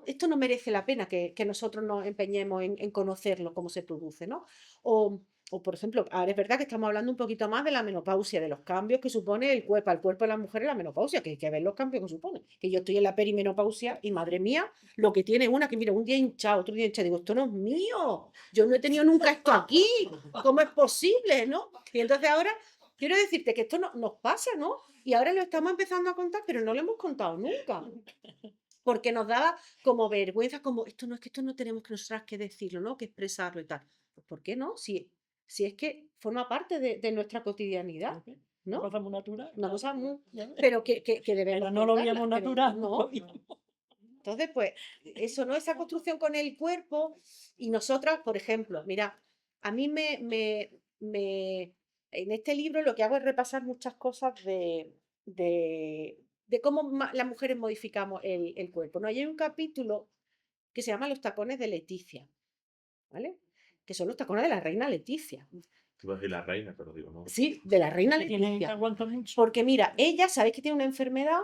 Esto no merece la pena que nosotros nos empeñemos en conocerlo, cómo se produce, ¿no? O, por ejemplo, ahora es verdad que estamos hablando un poquito más de la menopausia, de los cambios que supone el cuerpo de las mujeres la menopausia, que hay que ver los cambios que supone. Que yo estoy en la perimenopausia y, madre mía, lo que tiene una, que mira, un día hinchado, otro día hinchado, digo, esto no es mío, yo no he tenido nunca esto aquí, ¿cómo es posible, no? Y entonces ahora, quiero decirte que esto nos pasa, ¿no? Y ahora lo estamos empezando a contar, pero no lo hemos contado nunca. Porque nos daba como vergüenza, como esto no tenemos que nosotras que decirlo, ¿no? Que expresarlo y tal. Pues ¿por qué no? Si es que forma parte de nuestra cotidianidad, Una ¿no? cosa muy natural. Una cosa muy... Ya ves. Pero que debemos Pero no lo contarla, veíamos pero natural. no. Entonces, pues, eso, ¿no? Esa construcción con el cuerpo y nosotras, por ejemplo, mira, a mí en este libro lo que hago es repasar muchas cosas de cómo las mujeres modificamos el cuerpo, ¿no? Y hay un capítulo que se llama Los tacones de Leticia, ¿vale? Que son los tacones de la reina Leticia. Iba a decir la reina, pero digo, no. Sí, de la reina Que tiene que Leticia. aguantar mucho. Porque mira, ella, ¿sabéis que tiene una enfermedad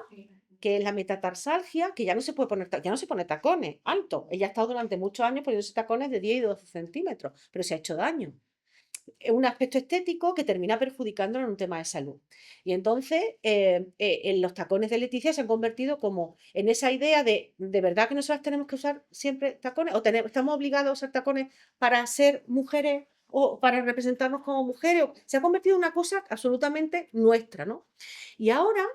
que es la metatarsalgia, que ya no se puede poner, ya no se pone tacones altos. Ella ha estado durante muchos años poniéndose tacones de 10 y 12 centímetros, pero se ha hecho daño. Es un aspecto estético que termina perjudicándolo en un tema de salud. Y entonces, en los tacones de Leticia se han convertido como en esa idea de verdad que nosotras tenemos que usar siempre tacones, o estamos obligados a usar tacones para ser mujeres o para representarnos como mujeres. Se ha convertido en una cosa absolutamente nuestra, ¿no? Y ahora,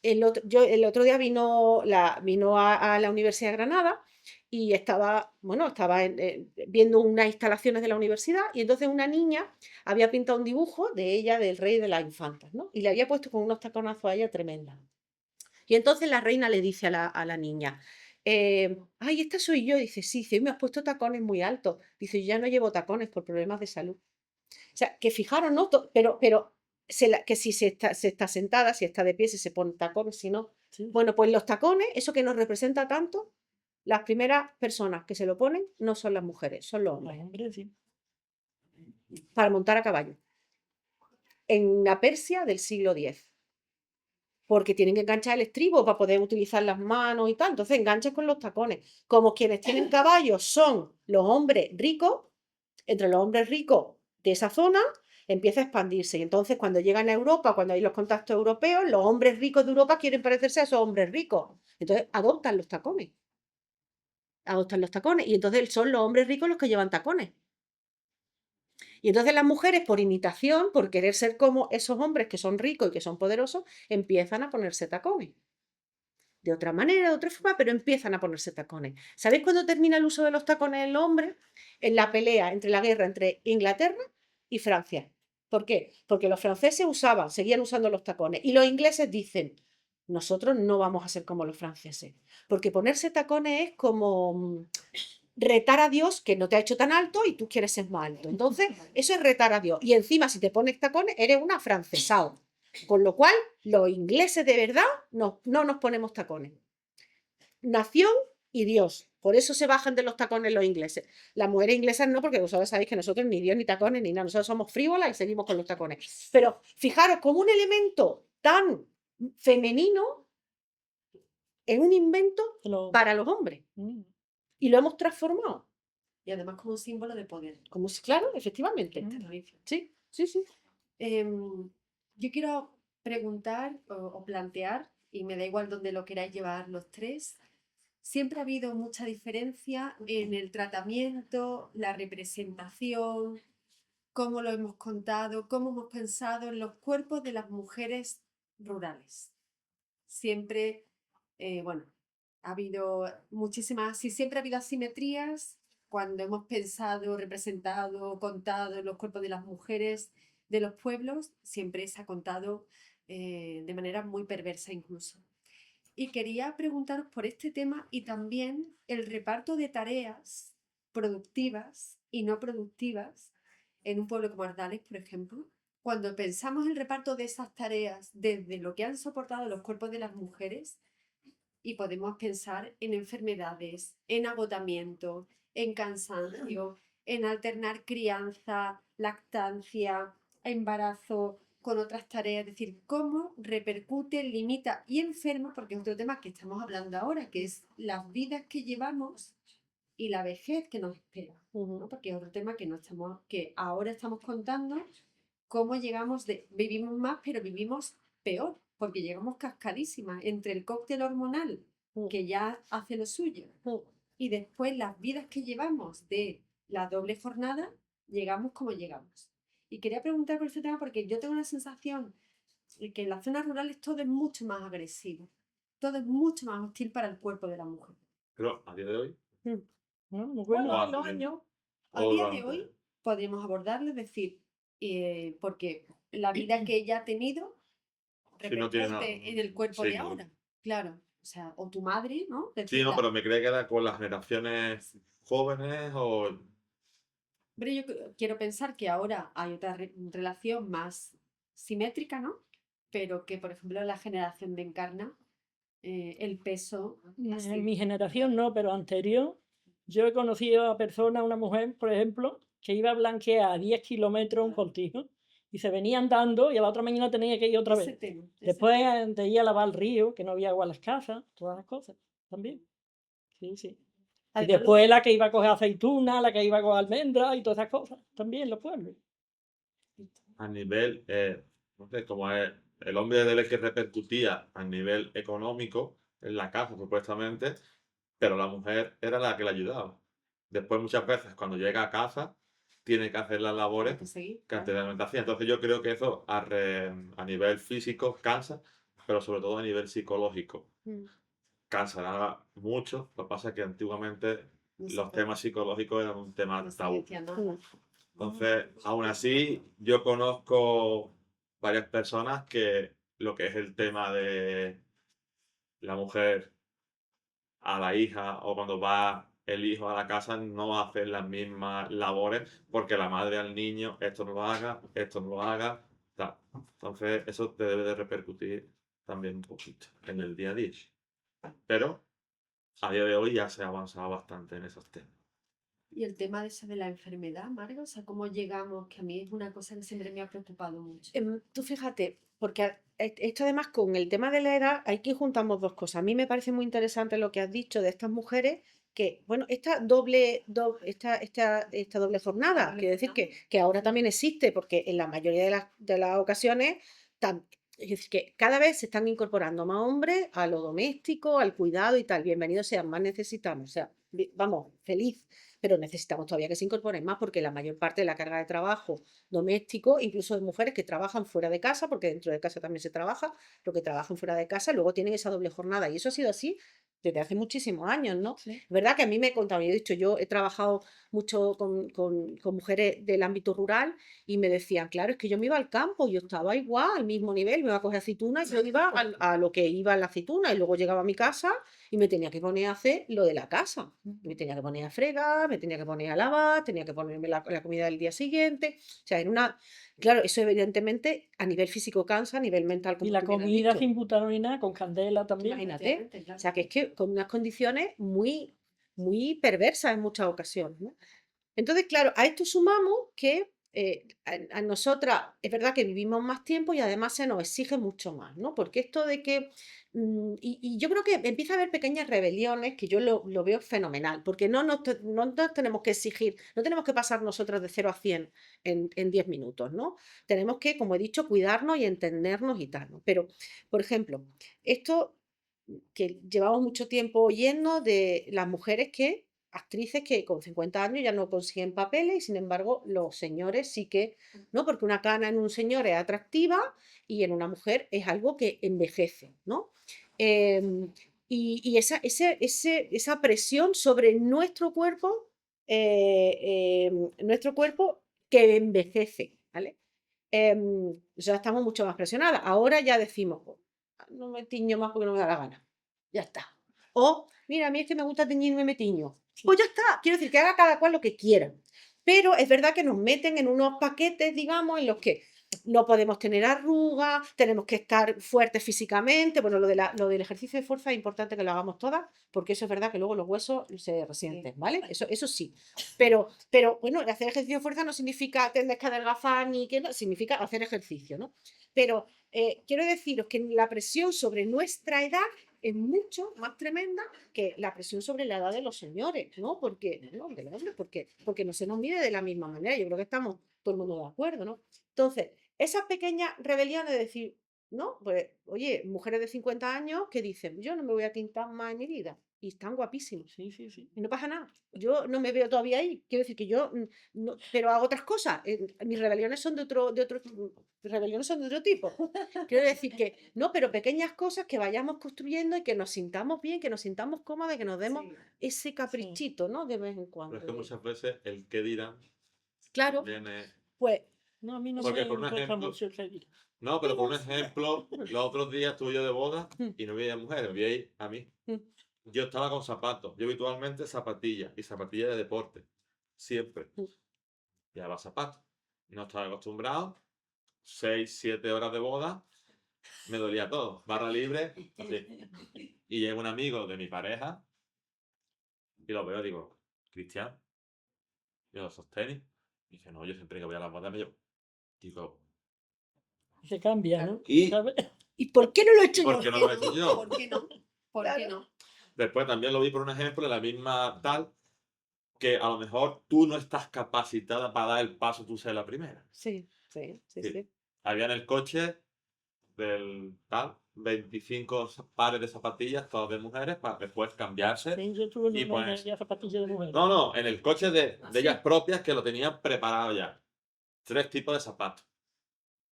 el otro día vino a la Universidad de Granada y estaba viendo unas instalaciones de la universidad, y entonces una niña había pintado un dibujo de ella, del rey y de las infantas, ¿no? Y le había puesto con unos taconazos a ella tremendas. Y entonces la reina le dice a la niña, ay, esta soy yo. Dice, sí, dice, me has puesto tacones muy altos. Dice, yo ya no llevo tacones por problemas de salud. O sea, que fijaros, ¿no? Pero que si se está sentada, si está de pie, si se pone tacones, si no. Sí. Bueno, pues los tacones, eso que nos representa tanto, las primeras personas que se lo ponen no son las mujeres, son los Los hombres, hombres, sí. para montar a caballo. En la Persia del siglo X. Porque tienen que enganchar el estribo para poder utilizar las manos y tal. Entonces enganchas con los tacones. Como quienes tienen caballos son los hombres ricos, entre los hombres ricos de esa zona empieza a expandirse. Y entonces cuando llegan a Europa, cuando hay los contactos europeos, los hombres ricos de Europa quieren parecerse a esos hombres ricos. Entonces adoptan los tacones. Adoptan los tacones. Y entonces son los hombres ricos los que llevan tacones. Y entonces las mujeres, por imitación, por querer ser como esos hombres que son ricos y que son poderosos, empiezan a ponerse tacones. De otra manera, de otra forma, pero empiezan a ponerse tacones. ¿Sabéis cuándo termina el uso de los tacones en los hombres? En la pelea, entre la guerra entre Inglaterra y Francia. ¿Por qué? Porque los franceses seguían usando los tacones, y los ingleses dicen, nosotros no vamos a ser como los franceses, porque ponerse tacones es como retar a Dios, que no te ha hecho tan alto y tú quieres ser más alto. Entonces, eso es retar a Dios. Y encima, si te pones tacones, eres un afrancesado. Con lo cual, los ingleses de verdad no nos ponemos tacones. Nación y Dios. Por eso se bajan de los tacones los ingleses. Las mujeres inglesas no, porque vosotros sabéis que nosotros ni Dios ni tacones ni nada. Nosotros somos frívolas y seguimos con los tacones. Pero fijaros, como un elemento tan femenino es un invento para los hombres. Y lo hemos transformado. Y además como un símbolo de poder. Claro, efectivamente. Sí, sí, sí. Yo quiero preguntar o plantear, y me da igual donde lo queráis llevar los tres, siempre ha habido mucha diferencia en el tratamiento, la representación, cómo lo hemos contado, cómo hemos pensado en los cuerpos de las mujeres rurales. Siempre, ha habido muchísimas, sí, siempre ha habido asimetrías cuando hemos pensado, representado, contado los cuerpos de las mujeres de los pueblos, siempre se ha contado de manera muy perversa incluso. Y quería preguntaros por este tema y también el reparto de tareas productivas y no productivas en un pueblo como Ardales, por ejemplo. Cuando pensamos el reparto de esas tareas desde lo que han soportado los cuerpos de las mujeres, y podemos pensar en enfermedades, en agotamiento, en cansancio, en alternar crianza, lactancia, embarazo con otras tareas, es decir, cómo repercute, limita y enferma, porque es otro tema que estamos hablando ahora, que es las vidas que llevamos y la vejez que nos espera, ¿no? Porque es otro tema que ahora estamos contando, cómo vivimos más, pero vivimos peor, porque llegamos cascadísimas entre el cóctel hormonal que ya hace lo suyo y después las vidas que llevamos de la doble jornada, llegamos como llegamos. Y quería preguntar por este tema porque yo tengo la sensación de que en las zonas rurales todo es mucho más agresivo, todo es mucho más hostil para el cuerpo de la mujer. Pero a día de hoy. Bueno, en los años, a día de hoy, podríamos abordarlo, es decir, porque la vida que ella ha tenido repercute en el cuerpo de ahora. Claro, o sea, o tu madre, ¿no? Sí, no, pero me cree que era con las generaciones jóvenes o... Pero yo quiero pensar que ahora hay otra relación más simétrica, ¿no? Pero que, por ejemplo, la generación de Encarna, el peso... En mi generación no, pero anterior, yo he conocido a personas, una mujer, por ejemplo, que iba a blanquear a 10 kilómetros un cortijo y se venía andando y a la otra mañana tenía que ir otra Ese vez. tema, ese Después tema. de ir a lavar el río, que no había agua en las casas, todas las cosas también. Sí, sí. Y Además, lo- después la que iba a coger aceitunas, la que iba a coger almendras y todas esas cosas, también en los pueblos. A nivel, no sé, como es el hombre era el que repercutía a nivel económico en la casa, supuestamente, pero la mujer era la que le ayudaba. Después, muchas veces, cuando llega a casa, tiene que hacer las labores hay que seguir, que claro. anteriormente hacía. Entonces, yo creo que eso a nivel físico cansa, pero sobre todo a nivel psicológico Mm. cansará mucho. Lo que pasa es que antiguamente No se los puede, temas psicológicos eran un tema no se tabú. decía nada. Mm. Entonces, aún así, yo conozco varias personas que lo que es el tema de la mujer a la hija o cuando va el hijo a la casa no hacen las mismas labores porque la madre al niño esto no lo haga, esto no lo haga, tal. Entonces, eso te debe de repercutir también un poquito en el día a día. Pero a día de hoy ya se ha avanzado bastante en esos temas. Y el tema de esa de la enfermedad, Marga, o sea, cómo llegamos, que a mí es una cosa que siempre me ha preocupado mucho. Tú fíjate, porque esto además con el tema de la edad, aquí juntamos dos cosas. A mí me parece muy interesante lo que has dicho de estas mujeres que, bueno, esta doble jornada, Doble quiero decir jornada, que ahora sí. también existe, porque en la mayoría de las ocasiones, es decir, que cada vez se están incorporando más hombres a lo doméstico, al cuidado y tal. Bienvenidos sean, más necesitamos, o sea, vamos, feliz, pero necesitamos todavía que se incorporen más porque la mayor parte de la carga de trabajo doméstico, incluso de mujeres que trabajan fuera de casa, porque dentro de casa también se trabaja, pero que trabajan fuera de casa, luego tienen esa doble jornada. Y eso ha sido así desde hace muchísimos años, ¿no? Sí. Es verdad que a mí me contaba, yo he dicho, yo he trabajado mucho con mujeres del ámbito rural y me decían, claro, es que yo me iba al campo, yo estaba igual, al mismo nivel, me iba a coger aceituna y yo iba a lo que iba en la aceituna y luego llegaba a mi casa y me tenía que poner a hacer lo de la casa. Me tenía que poner a fregar, me tenía que poner a lavar, tenía que ponerme la comida del día siguiente. O sea, era una... Claro, eso evidentemente a nivel físico cansa, a nivel mental, Y como la tú bien has comida dicho. sin butanoína, con candela también. Imagínate. Efectivamente, O claro. sea, que es que con unas condiciones muy perversas en muchas ocasiones, ¿no? Entonces, claro, a esto sumamos que a nosotras es verdad que vivimos más tiempo y además se nos exige mucho más, ¿no? Porque esto de que, y yo creo que empieza a haber pequeñas rebeliones que yo lo veo fenomenal, porque no nos tenemos que exigir, no tenemos que pasar nosotras de 0 a 100 en 10 minutos, ¿no? Tenemos que, como he dicho, cuidarnos y entendernos y tal, ¿no? Pero, por ejemplo, esto que llevamos mucho tiempo oyendo de las mujeres actrices que con 50 años ya no consiguen papeles y sin embargo los señores sí que, ¿no? Porque una cana en un señor es atractiva y en una mujer es algo que envejece, ¿no? Y esa presión sobre nuestro cuerpo que envejece, ¿vale? Ya estamos mucho más presionadas. Ahora ya decimos, "Oh, no me tiño más porque no me da la gana. Ya está. O, mira, a mí es que me gusta teñirme, me tiño. Pues ya está. Quiero decir que haga cada cual lo que quiera. Pero es verdad que nos meten en unos paquetes, digamos, en los que no podemos tener arrugas, tenemos que estar fuertes físicamente. Bueno, lo del ejercicio de fuerza es importante que lo hagamos todas, porque eso es verdad que luego los huesos se resienten, ¿vale? Eso sí. Pero bueno, hacer ejercicio de fuerza no significa tener que adelgazar ni que no, significa hacer ejercicio, ¿no? Pero quiero deciros que la presión sobre nuestra edad es mucho más tremenda que la presión sobre la edad de los señores, ¿no? Porque, no, de los hombres, porque no se nos mide de la misma manera. Yo creo que estamos todo el mundo de acuerdo, ¿no? Entonces, esas pequeñas rebeliones de decir, ¿no? Pues, oye, mujeres de 50 años que dicen, yo no me voy a tintar más en mi vida. Y están guapísimos. Sí, sí, sí. Y no pasa nada. Yo no me veo todavía ahí. Quiero decir que yo pero hago otras cosas. Mis rebeliones son rebeliones son de otro tipo. Quiero decir que, no, pero pequeñas cosas que vayamos construyendo y que nos sintamos bien, que nos sintamos cómodas, que nos demos Sí. ese caprichito, ¿no? De vez en Pero cuando. es que muchas veces el qué dirán Claro, viene. pues, No, a mí no Porque me por un importa ejemplo, mucho el que diga. no, pero por un ejemplo, los otros días estuve yo de boda Mm. y no veía mujeres, veía a mí. mm, Yo estaba con zapatos, yo habitualmente zapatillas y zapatillas de deporte, siempre. Mm. Llevaba zapatos. No estaba acostumbrado, 6, 7 horas de boda, me dolía todo. Barra libre, así. Y llega un amigo de mi pareja y lo veo, digo, Cristian, yo esos tenis. Y dice, no, yo siempre que voy a las bodas me llevo. Digo, Se cambia, ¿no? Y ¿Sabes? ¿Y por qué no lo he hecho yo? porque no lo he hecho yo. ¿Por qué no? ¿Por qué no? Después también lo vi por un ejemplo de la misma tal, que a lo mejor tú no estás capacitada para dar el paso tú ser la primera. Sí, sí, sí, Sí. sí. Había en el coche del tal 25 pares de zapatillas, todas de mujeres, para después cambiarse. Sí, yo tuve Y una ponerse. media zapatilla de mujer. No, en el coche de ¿Ah, sí? ellas propias que lo tenían preparado ya. 3 tipos de zapatos.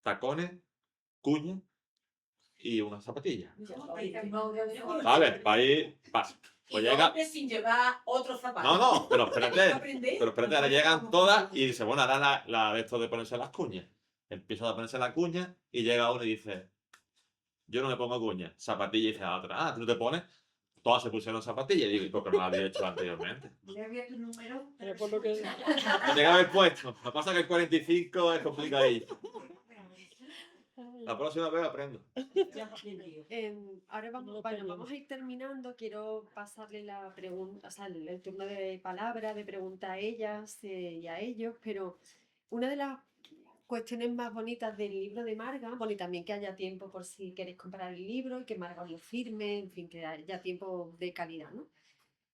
Tacones, cuñas y unas zapatillas. Vale, para ir pasa. Pues Y llega. hombres sin llevar otros zapatos. No, pero espérate. Aprender. Pero espérate, ahora llegan todas y dice, bueno, ahora la de esto de ponerse las cuñas. Empieza a ponerse la cuña y llega uno y dice, yo no me pongo cuñas. Zapatilla y dice a otra, ¿tú no te pones? Todas se pusieron zapatillas y digo, ¿por qué no lo había hecho anteriormente? Pero por lo que... Me llega a haber puesto. Lo que pasa es que el 45 es complicadillo. La próxima vez aprendo. Ahora vamos, No bueno, tengo. vamos a ir terminando. Quiero pasarle la pregunta, o sea, el turno de palabra, de pregunta a ellas y a ellos, pero una de las cuestiones más bonitas del libro de Marga, bueno, y también que haya tiempo por si queréis comprar el libro y que Marga os lo firme, en fin, que haya tiempo de calidad, ¿no?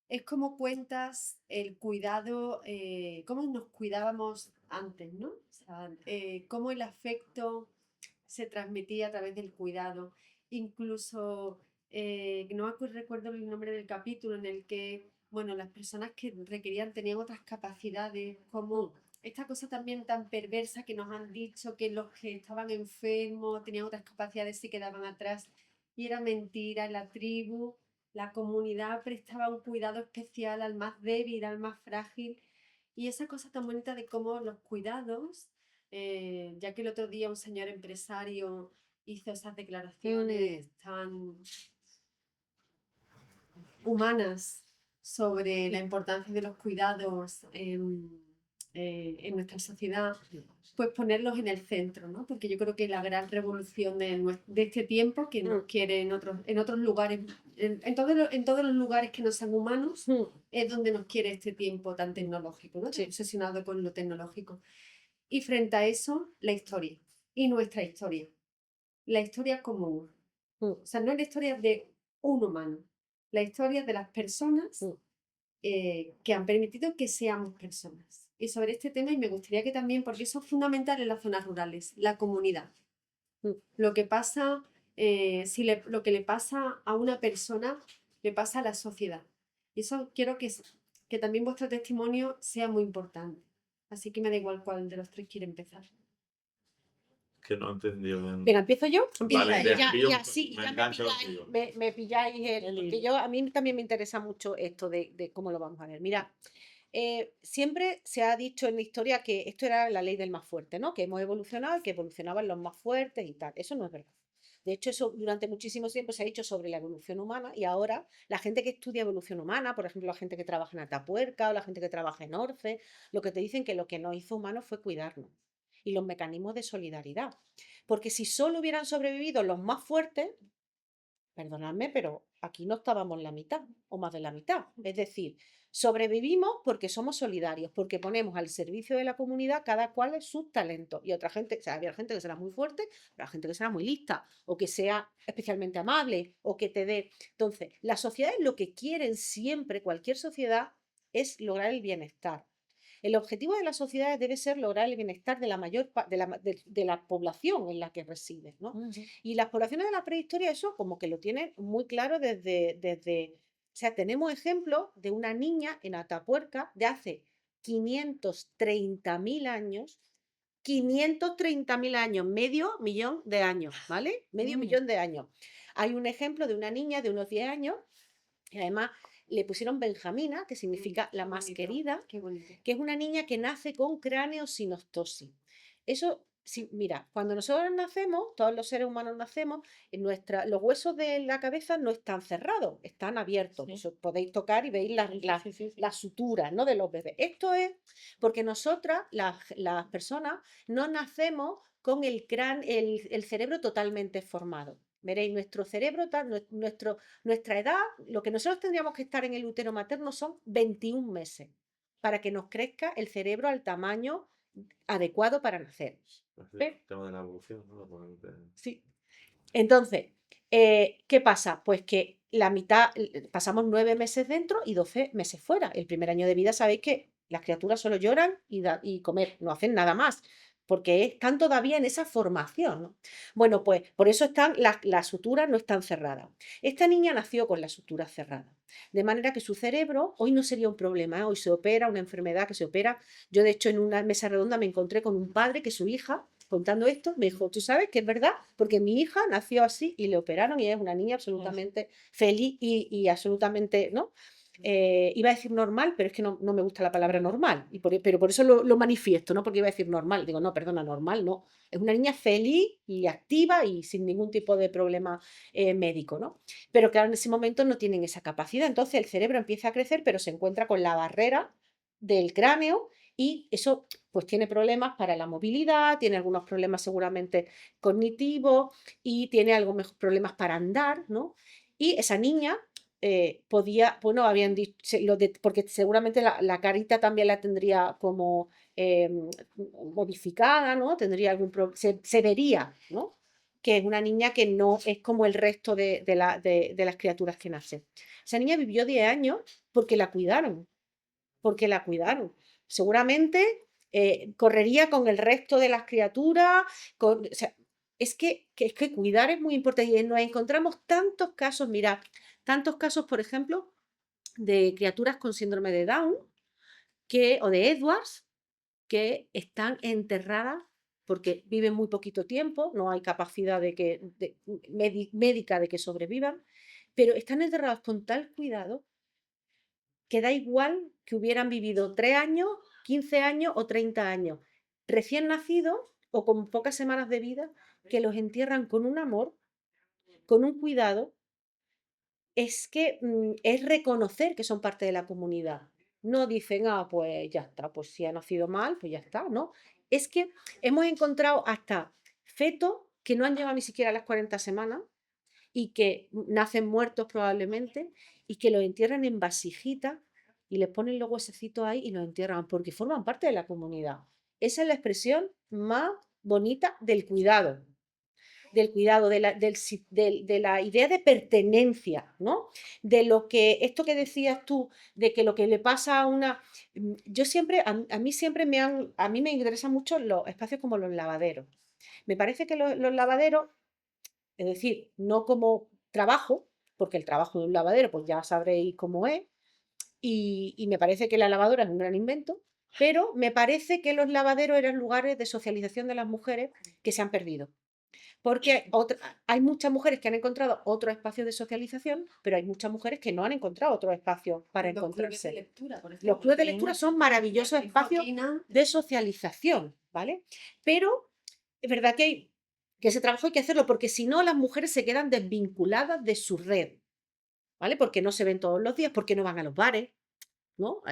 Es como cuentas el cuidado, cómo nos cuidábamos antes, ¿no? O sea, cómo el afecto se transmitía a través del cuidado. Incluso, no recuerdo el nombre del capítulo en el que, bueno, las personas que requerían tenían otras capacidades, como esta cosa también tan perversa que nos han dicho que los que estaban enfermos tenían otras capacidades y quedaban atrás. Y era mentira, en la tribu, la comunidad prestaba un cuidado especial al más débil, al más frágil. Y esa cosa tan bonita de cómo los cuidados, ya que el otro día un señor empresario hizo esas declaraciones tan humanas sobre la importancia de los cuidados en nuestra sociedad, pues ponerlos en el centro, ¿no? Porque yo creo que la gran revolución de este tiempo, que nos quiere en otros lugares, en todos los lugares que no sean humanos, es donde nos quiere este tiempo tan tecnológico, ¿no? Sí. Obsesionado con lo tecnológico. Y frente a eso, la historia. Y nuestra historia. La historia común. O sea, no es la historia de un humano. La historia de las personas que han permitido que seamos personas. Y sobre este tema, y me gustaría que también, porque eso es fundamental en las zonas rurales, la comunidad. Lo que pasa, lo que le pasa a una persona, le pasa a la sociedad. Y eso quiero que también vuestro testimonio sea muy importante. Así que me da igual cuál de los tres quiere empezar. Que no he entendido bien. Venga, ¿empiezo yo? Vale, Y así me ya engancho pilláis, contigo. me pilláis El porque hilo. a mí también me interesa mucho esto de cómo lo vamos a ver. Mira, siempre se ha dicho en la historia que esto era la ley del más fuerte, ¿no? Que hemos evolucionado y que evolucionaban los más fuertes y tal. Eso no es verdad. De hecho, eso durante muchísimo tiempo se ha dicho sobre la evolución humana y ahora la gente que estudia evolución humana, por ejemplo, la gente que trabaja en Atapuerca o la gente que trabaja en Orce, lo que te dicen que lo que nos hizo humanos fue cuidarnos y los mecanismos de solidaridad. Porque si solo hubieran sobrevivido los más fuertes, perdonadme, pero aquí no estábamos la mitad o más de la mitad. Es decir, sobrevivimos porque somos solidarios, porque ponemos al servicio de la comunidad cada cual sus talentos. Y otra gente, o sea, había gente que será muy fuerte, pero hay gente que será muy lista, o que sea especialmente amable, o que te dé. Entonces, las sociedades lo que quieren siempre, cualquier sociedad, es lograr el bienestar. El objetivo de las sociedades debe ser lograr el bienestar de la mayor de la población en la que reside, ¿no? Y las poblaciones de la prehistoria eso como que lo tienen muy claro desde o sea, tenemos ejemplos de una niña en Atapuerca de hace 530.000 años, 530.000 años, medio millón de años, ¿vale? Medio millón de años. Hay un ejemplo de una niña de unos 10 años, y además le pusieron Benjamina, que significa la más querida, Qué bonito. que es una niña que nace con craneosinostosis. Eso, sí, mira, cuando nosotros nacemos, todos los seres humanos nacemos, los huesos de la cabeza no están cerrados, están abiertos. Sí. Eso podéis tocar y veis Sí. las suturas, ¿no? de los bebés. Esto es porque nosotras, las personas, no nacemos con el cerebro totalmente formado. Veréis, nuestro cerebro, nuestra edad, lo que nosotros tendríamos que estar en el útero materno son 21 meses para que nos crezca el cerebro al tamaño adecuado para nacer. El tema de la evolución, ¿no? Sí. Entonces, ¿qué pasa? Pues que la mitad, pasamos 9 meses dentro y 12 meses fuera. El primer año de vida sabéis que las criaturas solo lloran y comer, no hacen nada más, porque están todavía en esa formación, ¿no? Bueno, pues por eso están las suturas no están cerradas. Esta niña nació con las suturas cerradas, de manera que su cerebro hoy no sería un problema, ¿eh? Hoy se opera, una enfermedad que se opera. Yo, de hecho, en una mesa redonda me encontré con un padre que su hija, contando esto, me dijo, ¿tú sabes que es verdad? Porque mi hija nació así y le operaron y es una niña absolutamente feliz y absolutamente, ¿no? Iba a decir normal, pero es que no me gusta la palabra normal, pero por eso lo manifiesto, ¿no? Porque iba a decir normal. Digo, no, perdona, normal, no. Es una niña feliz y activa y sin ningún tipo de problema médico, ¿no? Pero claro, en ese momento no tienen esa capacidad. Entonces el cerebro empieza a crecer, pero se encuentra con la barrera del cráneo y eso pues tiene problemas para la movilidad, tiene algunos problemas seguramente cognitivos y tiene algunos problemas para andar, ¿no? Y esa niña podía, bueno, habían dicho, porque seguramente la carita también la tendría como modificada, ¿no? Tendría se vería, ¿no? Que es una niña que no es como el resto de las criaturas que nacen. Esa niña vivió 10 años porque la cuidaron, Seguramente correría con el resto de las criaturas, o sea, es que cuidar es muy importante y nos encontramos tantos casos, mirad, tantos casos, por ejemplo, de criaturas con síndrome de Down o de Edwards que están enterradas porque viven muy poquito tiempo, no hay capacidad médica de que sobrevivan, pero están enterrados con tal cuidado que da igual que hubieran vivido 3 años, 15 años o 30 años, recién nacidos o con pocas semanas de vida, que los entierran con un amor, con un cuidado. Es que es reconocer que son parte de la comunidad. No dicen, pues ya está, pues si ha nacido mal, pues ya está, ¿no? Es que hemos encontrado hasta fetos que no han llegado ni siquiera a las 40 semanas y que nacen muertos probablemente y que los entierran en vasijitas y les ponen los huesecitos ahí y los entierran porque forman parte de la comunidad. Esa es la expresión más bonita del cuidado, de la idea de pertenencia, ¿no? De lo que, esto que decías tú, de que lo que le pasa a una... Yo siempre, a mí siempre a mí me interesan mucho los espacios como los lavaderos. Me parece que los lavaderos, es decir, no como trabajo, porque el trabajo de un lavadero, pues ya sabréis cómo es, y me parece que la lavadora es un gran invento, pero me parece que los lavaderos eran lugares de socialización de las mujeres que se han perdido. Porque hay muchas mujeres que han encontrado otros espacios de socialización, pero hay muchas mujeres que no han encontrado otros espacios para encontrarse. Los clubes de lectura son maravillosos espacios de socialización, ¿vale? Pero es verdad que ese trabajo hay que hacerlo, porque si no, las mujeres se quedan desvinculadas de su red, ¿vale? Porque no se ven todos los días, porque no van a los bares, ¿no?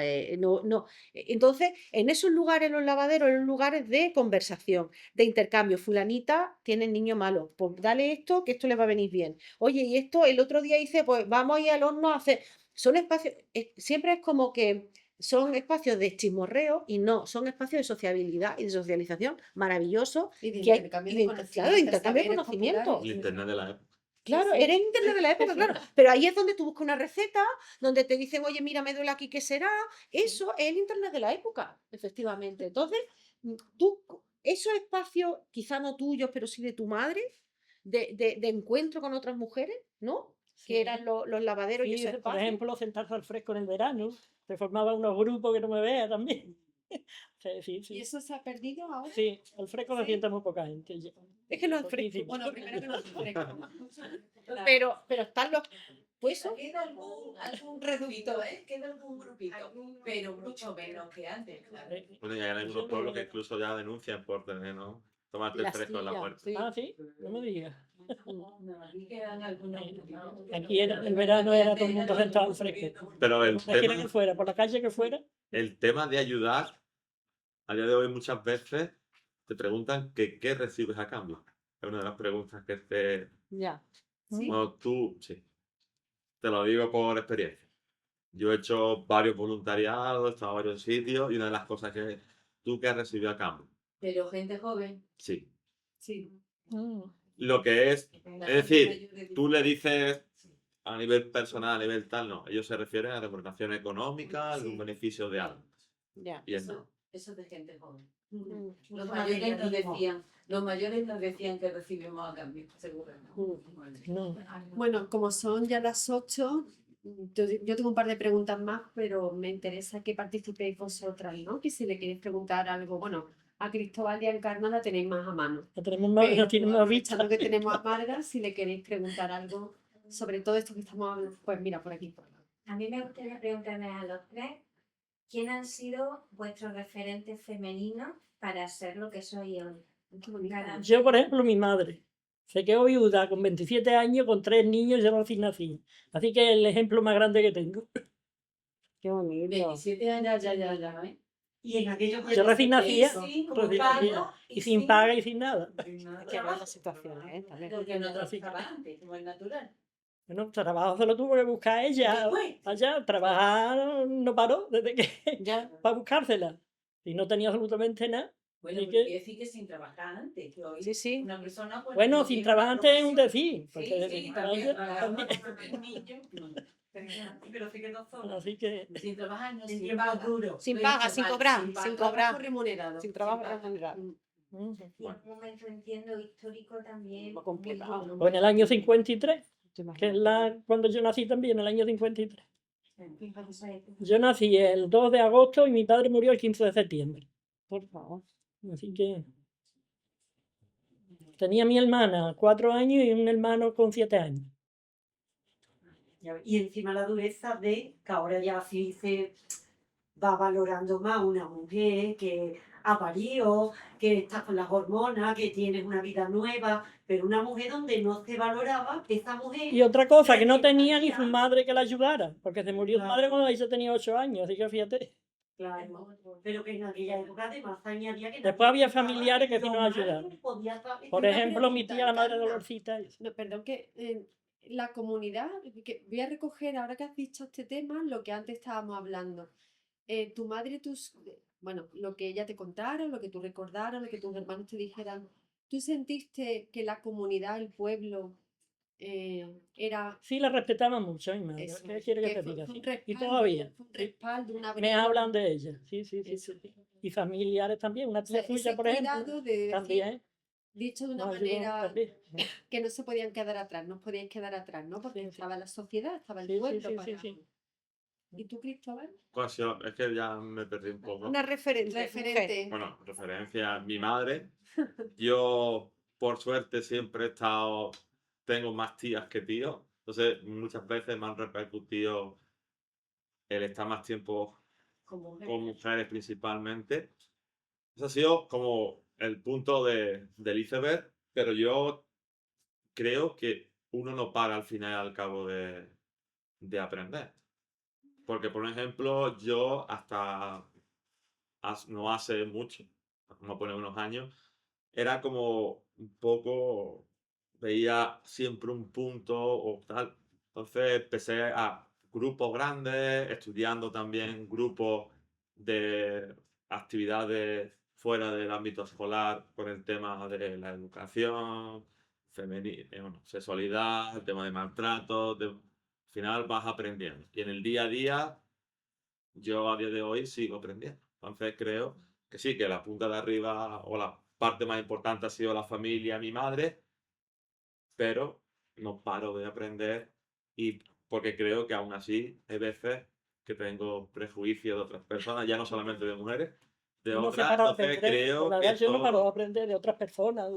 Entonces, en esos lugares, los lavaderos, eran lugares de conversación, de intercambio. Fulanita tiene el niño malo, pues dale esto, que esto le va a venir bien. Oye, y esto, el otro día hice, pues vamos a ir al horno a hacer. Son espacios, siempre es como que son espacios de chismorreo y no, son espacios de sociabilidad y de socialización maravillosos. Y de que hay, intercambio y de de, conocimientos. claro, de intercambio de saberes conocimientos. populares. El internet de la época. Claro, Sí, sí. era internet de la época, claro. Pero ahí es donde tú buscas una receta, donde te dicen, oye, mira, me duele aquí, ¿qué será? Eso es el internet de la época, efectivamente. Entonces, tú, esos espacios, quizá no tuyos, pero sí de tu madre, de encuentro con otras mujeres, ¿no? Sí. Que eran los lavaderos y Sí, esos por espacios. ejemplo, sentarse al fresco en el verano, se formaban unos grupos que no me vea también. Sí. ¿Y eso se ha perdido ahora? Sí, al fresco se Sí. sienta muy poca gente. Es que no es fresco. Poquísimo. Bueno, primero que no se fresco. Pero están los... Pues eso. Queda algún reducto, ¿eh? Queda algún grupito, pero mucho menos que antes, claro. Bueno, y hay algunos pueblos que incluso ya denuncian por tener, ¿no? Tomarte el Las fresco en la sillas, puerta. sí. Ah, sí, no me digas. Quedan algunos grupitos. Aquí el verano era todo el mundo sentado al fresco. Pero el Por la esquina que tema, fuera, por la calle que fuera. el tema de ayudar, a día de hoy muchas veces te preguntan que qué recibes a cambio. Es una de las preguntas que te... Ya. Bueno, sí, te lo digo por experiencia. Yo he hecho varios voluntariados, he estado en varios sitios y una de las cosas que ¿tú qué has recibido a cambio? Pero gente joven. Sí. Sí. Lo que es la Es gente decir, mayor de tú le dices a nivel personal, a nivel tal, no. Ellos se refieren a remuneración económica, Sí. algún beneficio de algo. Ya. Y él no. Eso es de gente joven. Mm. Los mayores nos decían que recibimos a cambio, seguro. No. Bueno, como son ya las 8, yo tengo un par de preguntas más, pero me interesa que participéis vosotras, ¿no? Que si le queréis preguntar algo, bueno, a Cristóbal y a Encarna la tenéis más a mano. La tenemos más, Pero la tiene más vista. aprovechando que tenemos a Marga, si le queréis preguntar algo sobre todo esto que estamos hablando, pues mira, por aquí. A mí me gustaría preguntarles a los tres, ¿quién han sido vuestros referentes femeninos para ser lo que soy hoy? Qué bonito. Yo, por ejemplo, mi madre se quedó viuda con 27 años, con 3 niños, yo recién nací. Así que es el ejemplo más grande que tengo. Qué bonito. 27 años, ya, ¿eh? Y en aquellos Yo recién nacía, Sí, como recién paga nacía, y sin paga y sin nada. Qué buenas situaciones, ¿eh? También. Porque no Así que- trabajaba antes, como es natural. Bueno, trabajo se lo tuvo que buscar ella. Después. Allá, trabajar no paró desde que Ya. para buscársela. Y no tenía absolutamente nada. Bueno, Así pues que- quiere decir que sin trabajar antes, que hoy Sí, sí. una persona... Pues, Bueno, no sin tiene trabajar una antes es un profesión. decir. Porque Sí, también. también- Pero sí que no son. Así que Sin trabajar no En sin tiempos paga. duros. Sin Lo he paga, dicho sin mal, cobrar, sin sin paga. cobrar. Remunerado. Sin trabajo paga. remunerado. Y en un momento entiendo histórico también. Muy complicado. muy o en el año 53, ¿Te que es imaginas? cuando yo nací también, en el año 53. duro. Yo nací el 2 de agosto y mi padre murió el 15 de septiembre. Por favor. Así que tenía mi hermana 4 años y un hermano con 7 años. Y encima la dureza de que ahora ya sí se va valorando más una mujer que ha parido, que está con las hormonas, que tiene una vida nueva, pero una mujer donde no se valoraba esa mujer. Y otra cosa, que no recién tenía ni su parida. madre que la ayudara, porque se murió su Claro. madre cuando ella tenía 8 años, así que fíjate. Claro, pero que en aquella época además añadía que Después había nadie pensaba familiares que sí lo nos mal ayudaban. que podía estar- Por Una ejemplo, mi pregunta, tía, la madre de Encarna. Dolorcita. No, perdón, que la comunidad, que voy a recoger ahora que has dicho este tema, lo que antes estábamos hablando. Tu madre, bueno, lo que ella te contara, lo que tú recordaras, lo que tus hermanos te dijeran, ¿tú sentiste que la comunidad, el pueblo, era Sí, la respetaba mucho, mi madre. eso? ¿Qué quiere que te fue diga? un Sí. Y respaldo, todavía. fue un Sí. respaldo, una Me abrigo, hablan de ella. Sí, sí, sí, eso. sí. Y familiares también. Una O sea, tía ese suya, por ejemplo, cuidado de decir, también. dicho de una nos ayudó manera también. que no se podían quedar atrás, no podían quedar atrás, ¿no? Porque Sí, sí. estaba la sociedad, estaba el Sí, sí, pueblo sí, para... sí, sí. ¿Y tú, Cristóbal? Es que ya me perdí un poco. Una referente. Referente. Bueno, referencia a mi madre. Yo, por suerte, siempre he estado. Tengo más tías que tíos. Entonces, muchas veces me han repercutido el estar más tiempo Como con mujeres principalmente. Eso ha sido como el punto del iceberg, pero yo creo que uno no para al final y al cabo de aprender. Porque, por ejemplo, yo hasta no hace mucho, vamos a poner unos años, era como un poco, veía siempre un punto o tal. Entonces empecé a grupos grandes, estudiando también grupos de actividades fuera del ámbito escolar con el tema de la educación, bueno, sexualidad, el tema de maltrato. Al final vas aprendiendo. Y en el día a día, yo a día de hoy sigo aprendiendo. Entonces creo que sí, que la punta de arriba o la parte más importante ha sido la familia, mi madre, pero no paro de aprender y porque creo que aún así hay veces que tengo prejuicios de otras personas, ya no solamente de mujeres, de Uno se otras. para de Entonces aprender. creo La que verdad, yo no paro de todo... aprender de otras personas.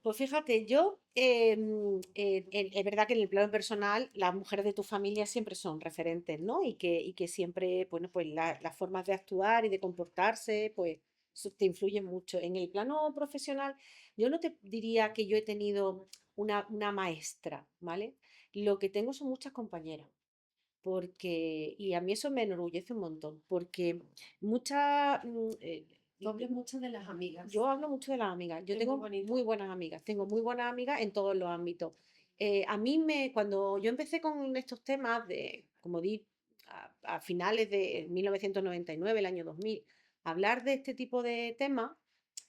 Pues fíjate, es verdad que en el plano personal las mujeres de tu familia siempre son referentes, ¿no? Y que siempre, bueno, pues las formas de actuar y de comportarse, pues eso te influyen mucho. En el plano profesional, yo no te diría que yo he tenido una maestra, ¿vale? Lo que tengo son muchas compañeras. Y a mí eso me enorgullece un montón, porque muchas, Tú hablas mucho de las amigas. yo hablo mucho de las amigas. Yo Es tengo muy bonito. muy buenas amigas. Tengo muy buenas amigas en todos los ámbitos. Cuando yo empecé con estos temas como di a finales de 1999, el año 2000, hablar de este tipo de temas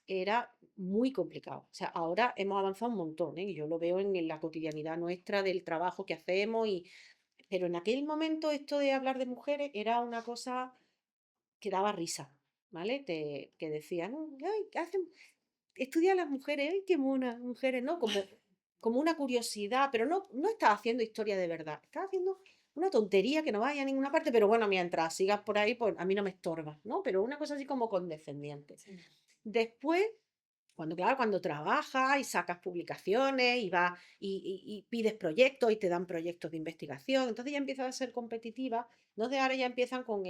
era muy complicado. O sea, ahora hemos avanzado un montón, ¿eh? Y yo lo veo en la cotidianidad nuestra del trabajo que hacemos, pero en aquel momento esto de hablar de mujeres era una cosa que daba risa, ¿vale? Que decían, ay, ¿qué hacen? Estudian las mujeres, ay, qué monas mujeres, ¿no? Como una curiosidad, pero no estaba haciendo historia de verdad, estaba haciendo una tontería que no vaya a ninguna parte, pero bueno, mientras sigas por ahí, pues a mí no me estorba, ¿no? Pero una cosa así como condescendiente. Sí. Después, claro, cuando trabajas y sacas publicaciones y vas y pides proyectos y te dan proyectos de investigación, entonces ya empiezas a ser competitiva, entonces ahora ya empiezan con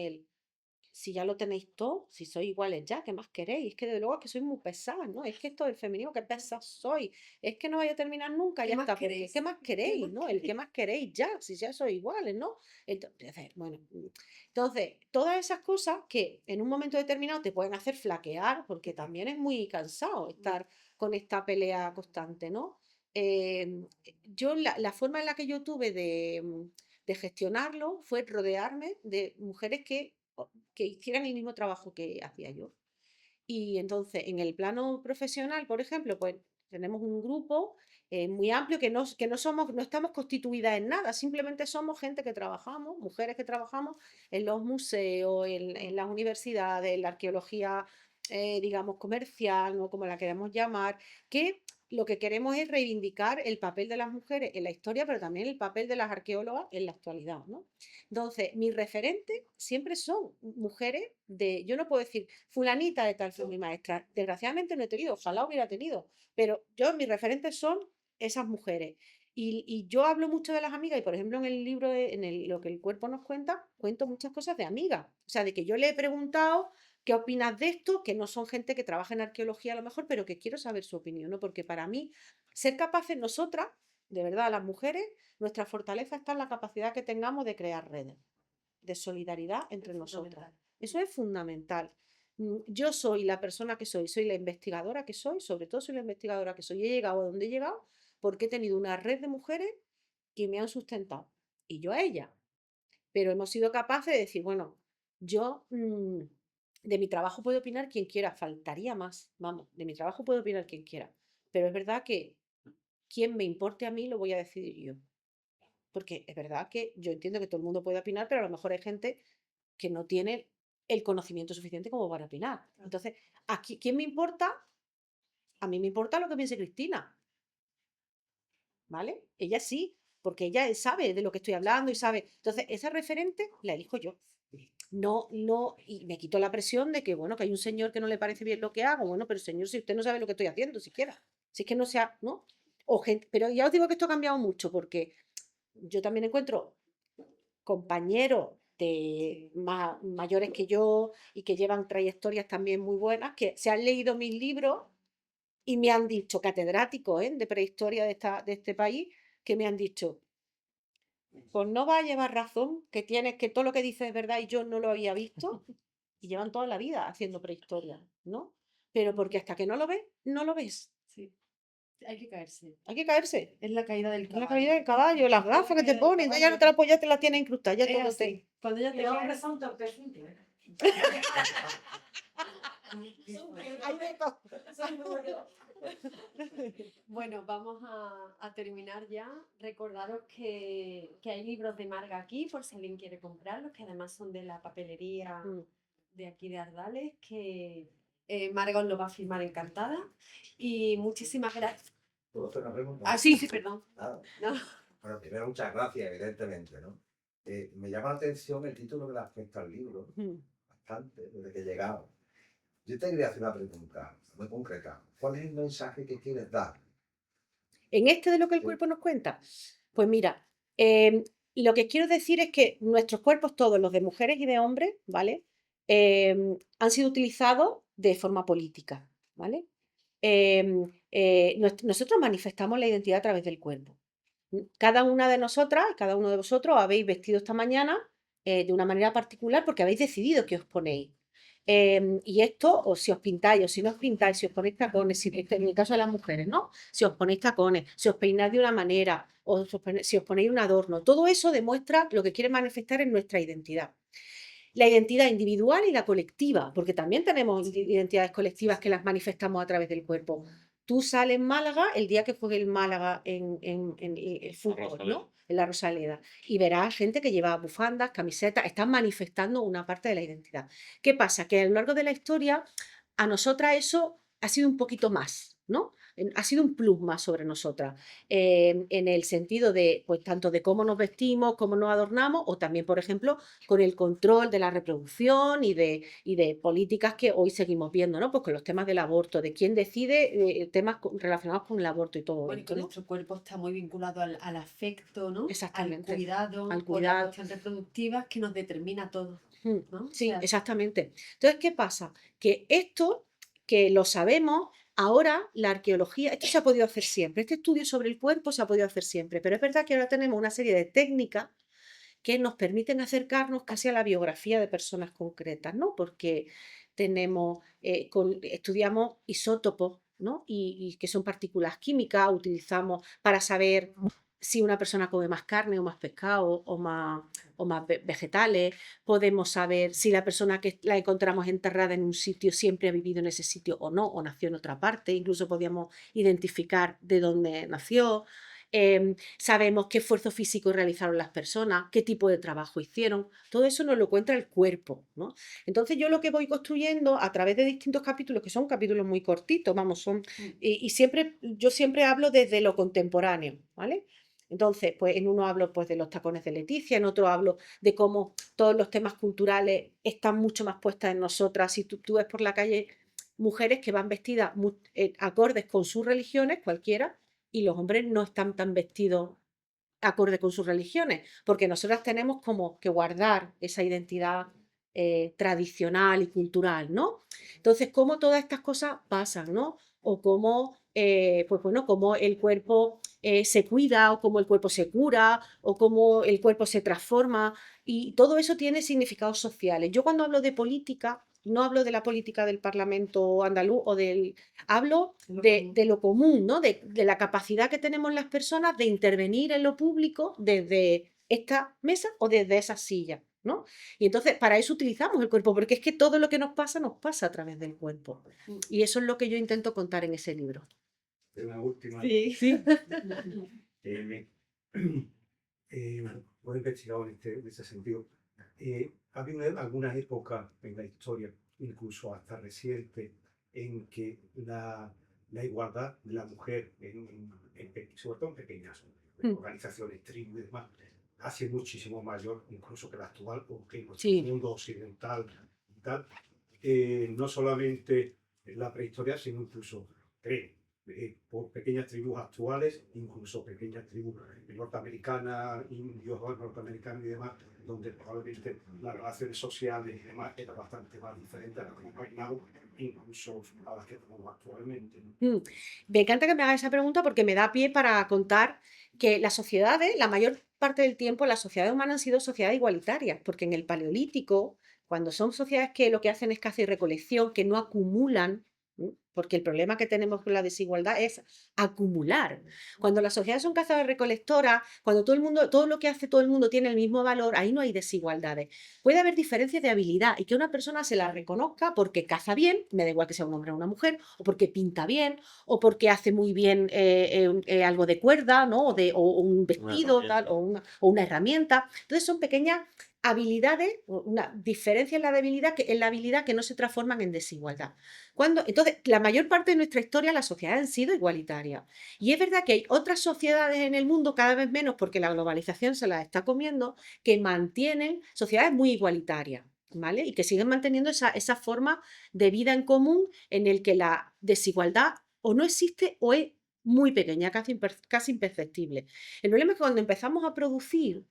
si ya lo tenéis todo, si sois iguales ya, ¿qué más queréis? Es que desde luego es que sois muy pesadas, ¿no? Es que esto del feminismo, qué pesadas sois, es que no vais a terminar nunca, ¿Qué ya más está, porque queréis? ¿qué más ¿Qué queréis, más no? El qué más queréis ya, si ya sois iguales, ¿no? Entonces, bueno, entonces, todas esas cosas que en un momento determinado te pueden hacer flaquear, porque también es muy cansado estar con esta pelea constante, ¿no? Yo, la forma en la que yo tuve de gestionarlo fue rodearme de mujeres que hicieran el mismo trabajo que hacía yo. Y entonces, en el plano profesional, por ejemplo, pues tenemos un grupo muy amplio no estamos constituidas en nada, simplemente somos gente que trabajamos, mujeres que trabajamos en los museos, en las universidades, en la arqueología, digamos, comercial, ¿no? Como la queremos llamar, que lo que queremos es reivindicar el papel de las mujeres en la historia, pero también el papel de las arqueólogas en la actualidad, ¿no? Entonces, mis referentes siempre son mujeres yo no puedo decir, fulanita de tal fue mi maestra. Desgraciadamente no he tenido, ojalá hubiera tenido, pero mis referentes son esas mujeres. Y yo hablo mucho de las amigas y, por ejemplo, en el libro, lo que el cuerpo nos cuenta, cuento muchas cosas de amigas. O sea, de que yo le he preguntado qué opinas de esto, que no son gente que trabaja en arqueología a lo mejor, pero que quiero saber su opinión, ¿no? Porque para mí, ser capaces nosotras, de verdad, las mujeres, nuestra fortaleza está en la capacidad que tengamos de crear redes de solidaridad entre nosotras. Eso es fundamental. Yo soy la persona que soy la investigadora que soy, sobre todo soy la investigadora que soy. He llegado a donde he llegado porque he tenido una red de mujeres que me han sustentado y yo a ella. Pero hemos sido capaces de decir, bueno, yo de mi trabajo puede opinar quien quiera, faltaría más, vamos, de mi trabajo puede opinar quien quiera. Pero es verdad que quien me importe a mí lo voy a decidir yo. Porque es verdad que yo entiendo que todo el mundo puede opinar, pero a lo mejor hay gente que no tiene el conocimiento suficiente como para opinar. Entonces, aquí, ¿quién me importa? A mí me importa lo que piense Cristina, ¿vale? Ella sí, porque ella sabe de lo que estoy hablando y sabe. Entonces, esa referente la elijo yo. No, y me quito la presión de que, bueno, que hay un señor que no le parece bien lo que hago. Bueno, pero señor, si usted no sabe lo que estoy haciendo siquiera, si es que no sea, ¿no? Pero ya os digo que esto ha cambiado mucho, porque yo también encuentro compañeros mayores que yo y que llevan trayectorias también muy buenas, que se han leído mis libros y me han dicho, catedráticos de prehistoria de este país, que me han dicho, pues no va a llevar razón, que todo lo que dices es verdad y yo no lo había visto, y llevan toda la vida haciendo prehistoria, ¿no? Pero porque hasta que no lo ves, no lo ves. Sí. Hay que caerse. Hay que caerse. Es la caída del Es caballo. la caída del caballo, las gafas que te ponen, ya no te las ya te las tienes incrustadas, ya Es todo así. Cuando ya te Los caes, hombres son torpecillos. Hay de todo. bueno, vamos a terminar ya. Recordaros que hay libros de Marga aquí, por si alguien quiere comprarlos, que además son de la papelería de aquí de Ardales, que Marga os lo va a firmar encantada. Y muchísimas gracias. ¿Puedo hacer una pregunta? Ah, sí, perdón. Nada. No. Bueno, primero, muchas gracias, evidentemente, ¿no? Me llama la atención el título que le has puesto al libro, bastante, desde que he llegado. Yo te quería hacer una pregunta muy concreta. ¿Cuál es el mensaje que quieres dar? En este de lo que el cuerpo nos cuenta, pues mira, lo que quiero decir es que nuestros cuerpos, todos los de mujeres y de hombres, ¿vale? Han sido utilizados de forma política, ¿vale? Nosotros manifestamos la identidad a través del cuerpo. Cada una de nosotras, cada uno de vosotros habéis vestido esta mañana de una manera particular porque habéis decidido que os ponéis. Y esto, o si os pintáis, o si no os pintáis, si os ponéis tacones, en el caso de las mujeres, ¿no? Si os ponéis tacones, si os peináis de una manera, si os ponéis un adorno, todo eso demuestra lo que quiere manifestar en nuestra identidad. la identidad individual y la colectiva, porque también tenemos identidades colectivas que las manifestamos a través del cuerpo. Tú sales en Málaga el día que juegue el Málaga en el fútbol, Rosaleda. ¿no? En la Rosaleda. Y verás gente que lleva bufandas, camisetas, están manifestando una parte de la identidad. ¿Qué pasa? Que a lo largo de la historia, a nosotras eso ha sido un poquito más, ¿no? Ha sido un plus más sobre nosotras, en el sentido de, pues, tanto de cómo nos vestimos, cómo nos adornamos, o también, por ejemplo, con el control de la reproducción y de políticas que hoy seguimos viendo, ¿no? Pues con los temas del aborto, de quién decide temas relacionados con el aborto y todo Bueno, y esto, que ¿no? nuestro cuerpo está muy vinculado al afecto, ¿no? Exactamente. Al cuidado, Al por la cuidado. cuestión reproductiva que nos determina todo, ¿no? O Sí, sea, exactamente. Entonces, ¿qué pasa? Que esto, que lo sabemos, ahora la arqueología, esto se ha podido hacer siempre, este estudio sobre el cuerpo se ha podido hacer siempre, pero es verdad que ahora tenemos una serie de técnicas que nos permiten acercarnos casi a la biografía de personas concretas, ¿no? Porque estudiamos isótopos, ¿no? Y que son partículas químicas, utilizamos para saber si una persona come más carne o más pescado o más vegetales, podemos saber si la persona que la encontramos enterrada en un sitio siempre ha vivido en ese sitio o no, o nació en otra parte, incluso podíamos identificar de dónde nació. Sabemos qué esfuerzo físico realizaron las personas, qué tipo de trabajo hicieron, todo eso nos lo cuenta el cuerpo, ¿no? Entonces yo lo que voy construyendo a través de distintos capítulos, que son capítulos muy cortitos, vamos, y siempre, yo siempre hablo desde lo contemporáneo, ¿vale? Entonces, pues en uno hablo pues de los tacones de Leticia, en otro hablo de cómo todos los temas culturales están mucho más puestas en nosotras. Si tú ves por la calle mujeres que van vestidas acordes con sus religiones, cualquiera, y los hombres no están tan vestidos acorde con sus religiones, porque nosotras tenemos como que guardar esa identidad tradicional y cultural, ¿no? Entonces, cómo todas estas cosas pasan, ¿no? O cómo, pues bueno, cómo el cuerpo se cuida, o cómo el cuerpo se cura, o cómo el cuerpo se transforma, y todo eso tiene significados sociales. Yo cuando hablo de política, no hablo de la política del Parlamento andaluz o del... Hablo de lo común, ¿no? De la capacidad que tenemos las personas de intervenir en lo público desde esta mesa o desde esa silla, ¿no? Y entonces para eso utilizamos el cuerpo, porque es que todo lo que nos pasa a través del cuerpo. Y eso es lo que yo intento contar en ese libro. Una última. Sí. He investigado en ese sentido. Ha habido algunas épocas en la historia, incluso hasta reciente, en que la igualdad de la mujer, sobre todo en pequeñas organizaciones, tribus y demás, ha sido muchísimo mayor incluso que la actual, o que en el mundo occidental y tal. No solamente en la prehistoria, sino incluso por pequeñas tribus actuales, incluso pequeñas tribus norteamericanas, indios norteamericanos y demás, donde probablemente las relaciones sociales y demás eran bastante más diferentes a las que hemos imaginado, incluso a las que tenemos actualmente, ¿no? Me encanta que me hagas esa pregunta porque me da pie para contar que las sociedades, la mayor parte del tiempo, las sociedades humanas han sido sociedades igualitarias, porque en el Paleolítico, cuando son sociedades que lo que hacen es caza y recolección, que no acumulan, porque el problema que tenemos con la desigualdad es acumular. Cuando las sociedades son cazadoras recolectoras, cuando todo lo que hace todo el mundo tiene el mismo valor, ahí no hay desigualdades. Puede haber diferencias de habilidad y que una persona se la reconozca porque caza bien, me da igual que sea un hombre o una mujer, o porque pinta bien, o porque hace muy bien algo de cuerda, ¿no? O un vestido, o una herramienta. Entonces son pequeñas habilidades, una diferencia en la habilidad que no se transforman en desigualdad. Entonces, la mayor parte de nuestra historia las sociedades han sido igualitarias. Y es verdad que hay otras sociedades en el mundo, cada vez menos porque la globalización se las está comiendo, que mantienen sociedades muy igualitarias, ¿vale? Y que siguen manteniendo esa forma de vida en común en el que la desigualdad o no existe o es muy pequeña, casi imperceptible. El problema es que cuando empezamos a producir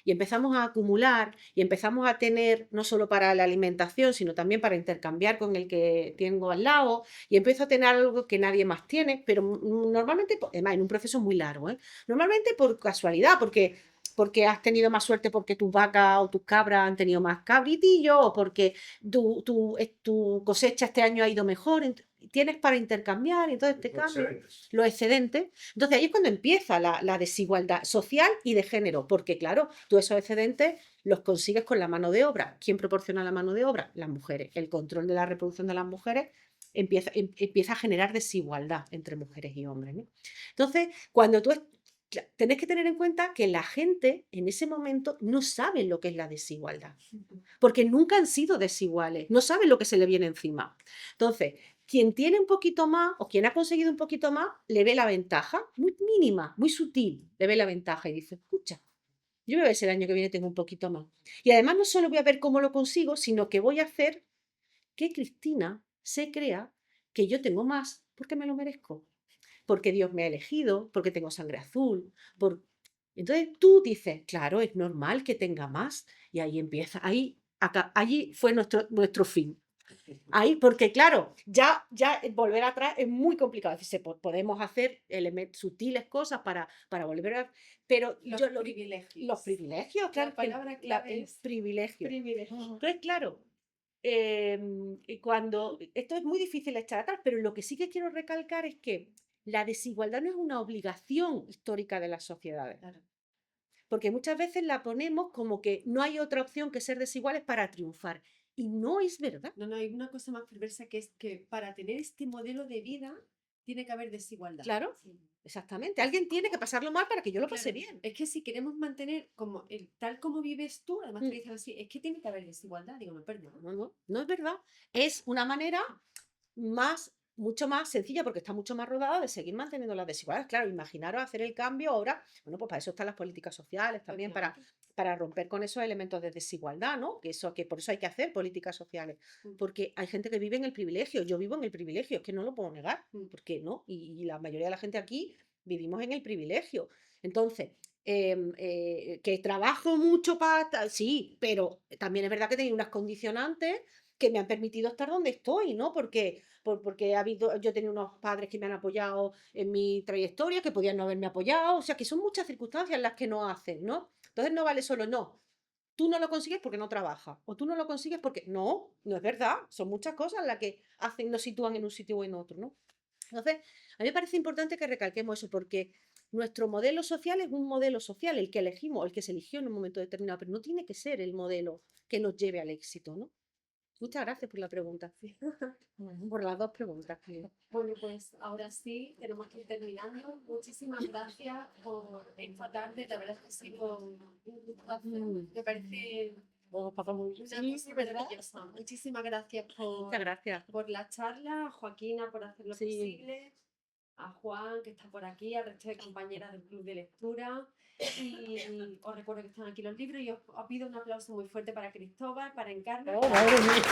y empezamos a acumular y empezamos a tener no solo para la alimentación, sino también para intercambiar con el que tengo al lado, y empiezo a tener algo que nadie más tiene, pero normalmente, además en un proceso muy largo, normalmente por casualidad, porque has tenido más suerte porque tus vacas o tus cabras han tenido más cabritillos, o porque tu cosecha este año ha ido mejor. tienes para intercambiar y entonces te cambian los excedentes. Entonces ahí es cuando empieza la desigualdad social y de género, porque claro, tú esos excedentes los consigues con la mano de obra. ¿Quién proporciona la mano de obra? Las mujeres. El control de la reproducción de las mujeres empieza a generar desigualdad entre mujeres y hombres, ¿no? Entonces, cuando tú tenés que tener en cuenta que la gente en ese momento no sabe lo que es la desigualdad, porque nunca han sido desiguales, no saben lo que se le viene encima. Entonces, quien tiene un poquito más o quien ha conseguido un poquito más, le ve la ventaja, muy mínima, muy sutil, le ve la ventaja y dice, escucha, yo voy a ver si el año que viene tengo un poquito más. Y además no solo voy a ver cómo lo consigo, sino que voy a hacer que Cristina se crea que yo tengo más porque me lo merezco, porque Dios me ha elegido, porque tengo sangre azul. Entonces tú dices, claro, es normal que tenga más. Y ahí empieza, allí fue nuestro fin. Ahí, porque claro, ya volver atrás es muy complicado. Es decir, podemos hacer sutiles cosas para volver a... Pero Los privilegios, claro, La palabra clave el es privilegio. privilegio. Entonces, claro, esto es muy difícil de echar atrás, pero lo que sí que quiero recalcar es que la desigualdad no es una obligación histórica de las sociedades. Claro. Porque muchas veces la ponemos como que no hay otra opción que ser desiguales para triunfar. Y no es verdad. No, hay una cosa más perversa que es que para tener este modelo de vida tiene que haber desigualdad. Claro, exactamente. Alguien tiene que pasarlo mal para que yo lo pase bien. Es que si queremos mantener como tal como vives tú, además te dicen así, es que tiene que haber desigualdad. Digo, no, perdón. No es verdad. Es una manera mucho más sencilla porque está mucho más rodada de seguir manteniendo las desigualdades. Claro, imaginaros hacer el cambio ahora, bueno, pues para eso están las políticas sociales también, para romper con esos elementos de desigualdad, ¿no? Que por eso hay que hacer políticas sociales, porque hay gente que vive en el privilegio, yo vivo en el privilegio, es que no lo puedo negar, ¿por qué no? Y la mayoría de la gente aquí vivimos en el privilegio. Entonces, que trabajo mucho sí, pero también es verdad que tengo unas condicionantes que me han permitido estar donde estoy, ¿no? Porque yo he tenido unos padres que me han apoyado en mi trayectoria, que podían no haberme apoyado, o sea, que son muchas circunstancias las que no hacen, ¿no? Entonces no vale solo, no, tú no lo consigues porque no trabajas, o tú no lo consigues porque, no es verdad, son muchas cosas las que nos sitúan en un sitio o en otro, ¿no? Entonces, a mí me parece importante que recalquemos eso, porque nuestro modelo social es un modelo social, el que elegimos, el que se eligió en un momento determinado, pero no tiene que ser el modelo que nos lleve al éxito, ¿no? Muchas gracias por la pregunta. Por las dos preguntas. Bueno, pues ahora sí, tenemos que ir terminando. Muchísimas gracias por esta tarde. La verdad es que ha sido un gustazo. Me parece Vamos a pasar muy bien. una cosa maravillosa. Muchísimas gracias Muchas gracias. por la charla, a Joaquina por hacer lo posible, a Juan que está por aquí, al resto de compañeras del Club de Lectura. Y os recuerdo que están aquí los libros y os pido un aplauso muy fuerte para Cristóbal, para Encarna. ¡Oh, madre mía!